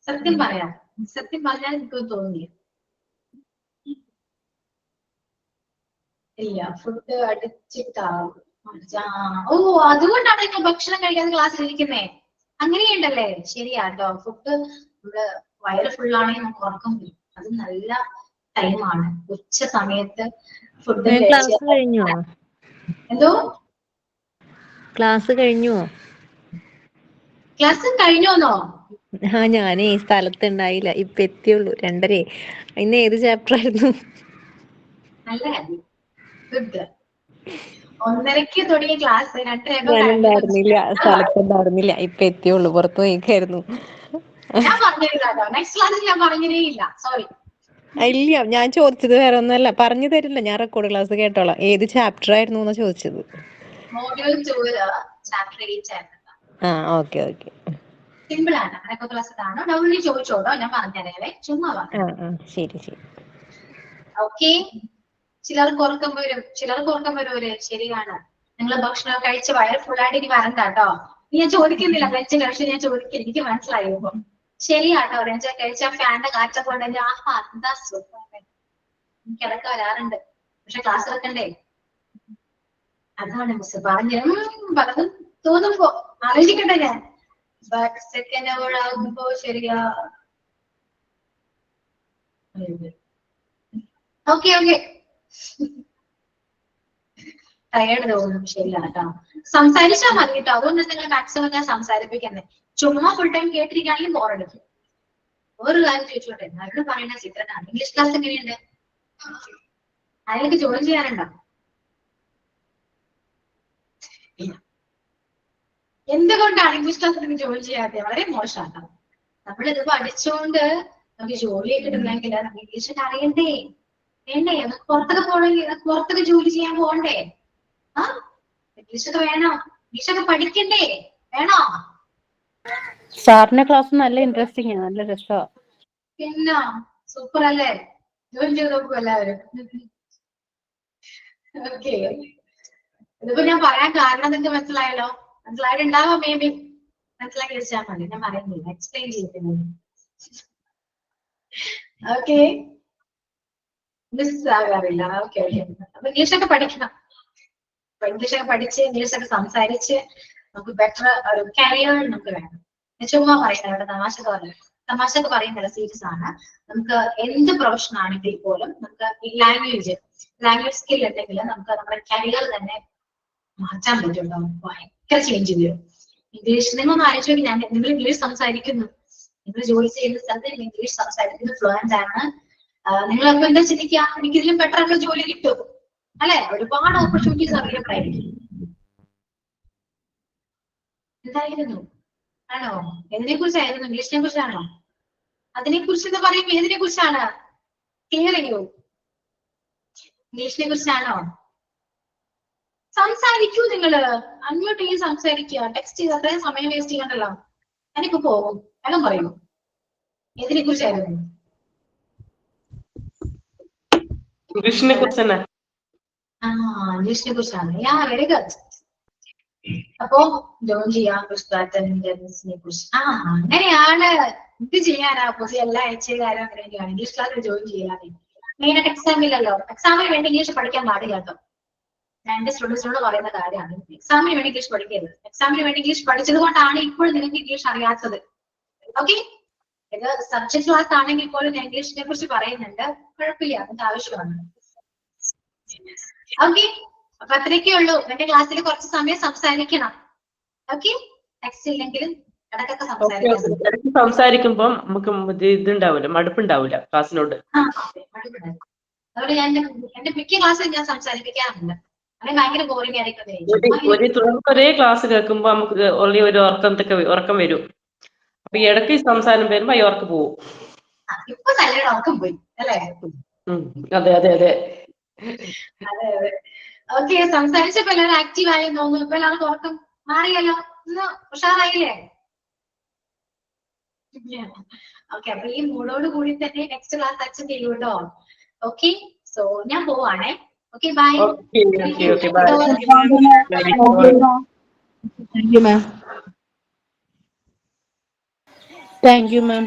സത്യം പറയാം, സത്യം പറഞ്ഞാൽ എനിക്ക് തോന്നില്ല. ഇല്ല, ഫുഡ് അടിച്ചിട്ടാവും. ഓ, അതുകൊണ്ടാണ് നിങ്ങൾ ഭക്ഷണം കഴിക്കാതെ ക്ലാസ്സിൽ ഇരിക്കുന്നേ. അങ്ങനെയുണ്ടല്ലേ? ശരിയാട്ടോ. ഫുഡ് നമ്മുടെ വയറ് ഫുള്ളാണെങ്കിൽ നമുക്ക് ഉറക്കം വരും. അത് നല്ല ടൈമാണ്. ഉച്ച സമയത്ത് ഫുഡ് എന്തോ ക്ലാസ് കഴിഞ്ഞോ? ക്ലാസ് കഴിഞ്ഞോന്നോ? ഞാനേ ഈ സ്ഥലത്തുണ്ടായില്ല, ഇപ്പൊ എത്തിയുള്ളൂ. 2:30. ഇന്ന് ഏത് ചാപ്റ്റർ ആയിരുന്നു? നല്ല കാര്യം, ഗുഡ്. 1:30 തുടങ്ങിയ ക്ലാസ് 2:30 ഞാനുണ്ടായിരുന്നില്ല, സ്ഥലത്തുണ്ടായിരുന്നില്ല. ഇപ്പൊ എത്തിയുള്ളൂ, പുറത്തു പോയിക്കായിരുന്നു. ഞാൻ പറഞ്ഞില്ല. നെക്സ്റ്റ് ക്ലാസ്സിൽ ഞാൻ പറഞ്ഞതേ ഇല്ല, സോറി. ഇല്ല, ഞാൻ ചോദിച്ചത് വേറെ ഒന്നല്ല. പറഞ്ഞു തരില്ല, ഞാൻ റെക്കോർഡ് ക്ലാസ് കേട്ടോളാം. ഏത് ചാപ്റ്റർ ആയിരുന്നു എന്നാ ചോദിച്ചത്. മോഡ്യൂൾ 2 ചാപ്റ്റർ 8 ആയിരുന്നു. ഓക്കെ ഓക്കെ, സിമ്പിൾ ആണ്. റെക്കോർഡ് ക്ലാസ് കാണോ, ഡൗട്ട് ചോദിച്ചോട്ടോ, ഞാൻ പറഞ്ഞുതരേ. ചുമ്മാ ശരി ശരി. ഓക്കെ, ചിലർക്ക് ഉറക്കം വരൂലേ? ശരിയാണ്. നിങ്ങൾ ഭക്ഷണം കഴിച്ച് വയറ് ഫുള്ളായിട്ട് ഇനി വരണ്ട കേട്ടോ. ഞാൻ ചോദിക്കുന്നില്ല ലഞ്ച് കഴിച്ച്, ഞാൻ ചോദിക്കില്ല, എനിക്ക് മനസ്സിലായി ഇപ്പൊ. ശരിയാട്ടോ, ലഞ്ച് കഴിച്ച ഫാനിന്റെ കാറ്റൊക്കെ ഉണ്ടെങ്കിൽ എന്താ സുഖം. എനിക്ക് ഇടയ്ക്ക് വരാറുണ്ട്, പക്ഷെ ക്ലാസ് എടുക്കണ്ടേ. അതാണ് മിസ് പറഞ്ഞു പലതും തോന്നുമ്പോ ആലോചിക്കട്ടെ ഞാൻ. ബട്ട് സെക്കൻഡ് അവർ ആകുമ്പോ ശരിയാ. ഓക്കെ ഓക്കെ, ടയേർഡ് തോന്നും. ശരിയാണ് കേട്ടോ. സംസാരിച്ചാൽ മതി കേട്ടോ. അതുകൊണ്ട് നിങ്ങൾ മാക്സിമം ഞാൻ സംസാരിപ്പിക്കുന്നത്. ചുമ്മാ ഫുൾ ടൈം കേട്ടിരിക്കുകയാണെങ്കിൽ ബോറടിക്കും. ഒരു കാര്യം ചോദിച്ചോട്ടെ, അവരോട് പറയുന്ന ചിത്രനാണ് ഇംഗ്ലീഷ് ക്ലാസ് എങ്ങനെയുണ്ട്? അതിലേക്ക് ജോയിൻ ചെയ്യാറുണ്ടോ? എന്തുകൊണ്ടാണ് ഇംഗ്ലീഷ് ക്ലാസ്സിൽ ജോയിൻ ചെയ്യാത്തത്? വളരെ മോശമാണ്. നമ്മളിത് പഠിച്ചുകൊണ്ട് നമുക്ക് ജോലിയൊക്കെ കിട്ടുന്നെങ്കിൽ നമുക്ക് ഇംഗ്ലീഷൊക്കെ അറിയണ്ടേ? വേണ്ടേ? നമുക്ക് പുറത്തൊക്കെ പോകണമെങ്കിൽ പുറത്തൊക്കെ ജോലി ചെയ്യാൻ പോകണ്ടേ? ആ ഇംഗ്ലീഷൊക്കെ വേണോ? ഇംഗ്ലീഷൊക്കെ പഠിക്കണ്ടേ? വേണോ? സാറിന്റെ ക്ലാസ് നല്ല ഇൻട്രസ്റ്റിംഗ് ആണ്, നല്ല രസമാണ്. പിന്നെ സൂപ്പർ അല്ലേ? ജോയിൻ ചെയ്ത് നോക്കൂ എല്ലാവരും. ഓക്കെ, ഇതിപ്പോ ഞാൻ പറയാൻ കാരണം നിങ്ങൾക്ക് മനസ്സിലായല്ലോ. മനസ്സിലായിട്ടുണ്ടാവാം, മേ ബി. മനസ്സിലാക്കി വെച്ചാൽ മതി, ഞാൻ പറയുന്നില്ല, എക്സ്പ്ലെയിൻ ചെയ്തിട്ടുണ്ട്. ഓക്കെ, മിസ് ആകാറില്ല. ഓക്കെ ഓക്കെ, അപ്പൊ ഇംഗ്ലീഷൊക്കെ പഠിക്കണം. ഇംഗ്ലീഷൊക്കെ പഠിച്ച് ഇംഗ്ലീഷൊക്കെ സംസാരിച്ച് നമുക്ക് ബെറ്റർ ഒരു കരിയർ നമുക്ക് വേണം. ഞാൻ ചുമ്മാ പറയുന്നത്, അവിടെ തമാശക്ക് പറയുന്നില്ല, സീരിയസ് ആണ്. നമുക്ക് എന്ത് പ്രൊഫഷൻ ആണെങ്കിൽ പോലും നമുക്ക് ഈ ലാംഗ്വേജ് സ്കിൽ ഉണ്ടെങ്കിൽ നമുക്ക് നമ്മുടെ കരിയർ തന്നെ മാറ്റാൻ പറ്റും. ഭയങ്കര ചേഞ്ച് വരും. ഇംഗ്ലീഷ് നിങ്ങളൊന്ന് ആലോചിച്ച് നോക്കി, നിങ്ങൾ ഇംഗ്ലീഷ് സംസാരിക്കുന്നു, നിങ്ങൾ ജോലി ചെയ്യുന്ന സ്ഥലത്ത് ഇംഗ്ലീഷ് സംസാരിക്കുന്നത് ഫ്ലുവന്റ് ആണ്. നിങ്ങളപ്പോ എന്താ ചിന്തിക്കുക, എനിക്ക് ഇതിലും ബെറ്റർ ആയിട്ടുള്ള ജോലി കിട്ടും അല്ലെ? ഒരുപാട് ഓപ്പർച്യൂണിറ്റീസ് അവൈലബിൾ ആയിരിക്കും. എന്തായിരുന്നു? ആണോ? എന്തിനെ കുറിച്ചായിരുന്നു? ഇംഗ്ലീഷിനെ കുറിച്ചാണോ? അതിനെ കുറിച്ച് പറയുമ്പോ ഏതിനെ കുറിച്ചാണ്? ക്ലിയർ ചെയ്യൂ. ഇംഗ്ലീഷിനെ കുറിച്ചാണോ? സംസാരിക്കൂ നിങ്ങള്. അൺമ്യൂട്ട് ചെയ്ത് സംസാരിക്കുക. ടെക്സ്റ്റ് ചെയ്ത് അത്രയും സമയം വേസ്റ്റ് ചെയ്യണ്ടല്ലോ. ഞാനിപ്പോ പോകും. വേഗം പറയൂ, ഏതിനെ കുറിച്ചായിരുന്നു? ഇംഗ്ലീഷിനെ കുറിച്ച് തന്നെ. ഇംഗ്ലീഷിനെ കുറിച്ചാണ്. യാ, വെരി ഗുഡ്. അപ്പോ ജോയിൻ ചെയ്യാം പുസ്തകത്തിനെ കുറിച്ച്. അങ്ങനെയാണ്. ഇത് ചെയ്യാനാ പുതിയ എല്ലാ അയച്ചുകാരും അങ്ങനെയൊക്കെയാണ് ഇംഗ്ലീഷ് ക്ലാസ്സിൽ ജോയിൻ ചെയ്യാതെ. മെയിനായിട്ട് എക്സാമില്ലല്ലോ. എക്സാമിന് വേണ്ടി ഇംഗ്ലീഷ് പഠിക്കാൻ പാടില്ല കേട്ടോ. ഞാൻ എന്റെ സ്റ്റുഡൻസിനോട് പറയുന്ന കാര്യമാണ്, എക്സാമിന് വേണ്ടി ഇംഗ്ലീഷ് പഠിക്കരുത്. എക്സാമിന് വേണ്ടി ഇംഗ്ലീഷ് പഠിച്ചത് കൊണ്ടാണ് ഇപ്പോൾ നിങ്ങൾക്ക് ഇംഗ്ലീഷ് അറിയാത്തത്. ഓക്കെ, ഇത് സബ്ജക്ട് ക്ലാസ് ആണെങ്കിൽ പോലും ഞാൻ ഇംഗ്ലീഷിനെ കുറിച്ച് പറയുന്നുണ്ട്. കുഴപ്പമില്ല, അതിന്റെ ആവശ്യമാണ്. ഓക്കെ, അപ്പൊ അത്രയൊക്കെ ഉള്ളൂ. എന്റെ ക്ലാസ്സിൽ കുറച്ച് സമയം സംസാരിക്കണം. ഓക്കെ, ടെക്സ്റ്റ് ഇല്ലെങ്കിലും ഇടക്കൊക്കെ സംസാരിക്കണം. സംസാരിക്കുമ്പോ നമുക്ക് ഇതുണ്ടാവില്ല, മടുപ്പുണ്ടാവില്ല ക്ലാസ്സിനോട്. അതുകൊണ്ട് ഞാൻ എന്റെ മിക്ക ക്ലാസ്സിൽ ഞാൻ സംസാരിപ്പിക്കാറുണ്ട്. അല്ലെങ്കിൽ ഭയങ്കര ബോറിംഗ് ആയിരിക്കും. ഒരേ ക്ലാസ് കേൾക്കുമ്പോ നമുക്ക് ഓൾറെഡി ഒരു ഉറക്കം വരും. അപ്പൊ ഇടയ്ക്ക് സംസാരം വരുമ്പോ ഈ ഉറക്കം പോവും. ഇപ്പൊ നല്ലൊരു ഉറക്കം പോയി അല്ലേ? അതെ അതെ അതെ അതെ അതെ. ഓക്കെ, സംസാരിച്ചപ്പോ എല്ലാവരും ആക്റ്റീവ് ആയെന്ന് തോന്നുന്നു. ഇപ്പൊ എല്ലാവർക്കും ഉറക്കം മാറിയല്ലോ, ഇന്ന് ഉഷാറായില്ലേ? ഓക്കെ, അപ്പൊ ഈ മൂഡോട് കൂടി തന്നെ നെക്സ്റ്റ് ക്ലാസ് അറ്റൻഡ് ചെയ്യൂ കേട്ടോ. ഓക്കെ, സോ ഞാൻ പോവാണേ. Okay, bye. Thank you ma'am. Thank you ma'am.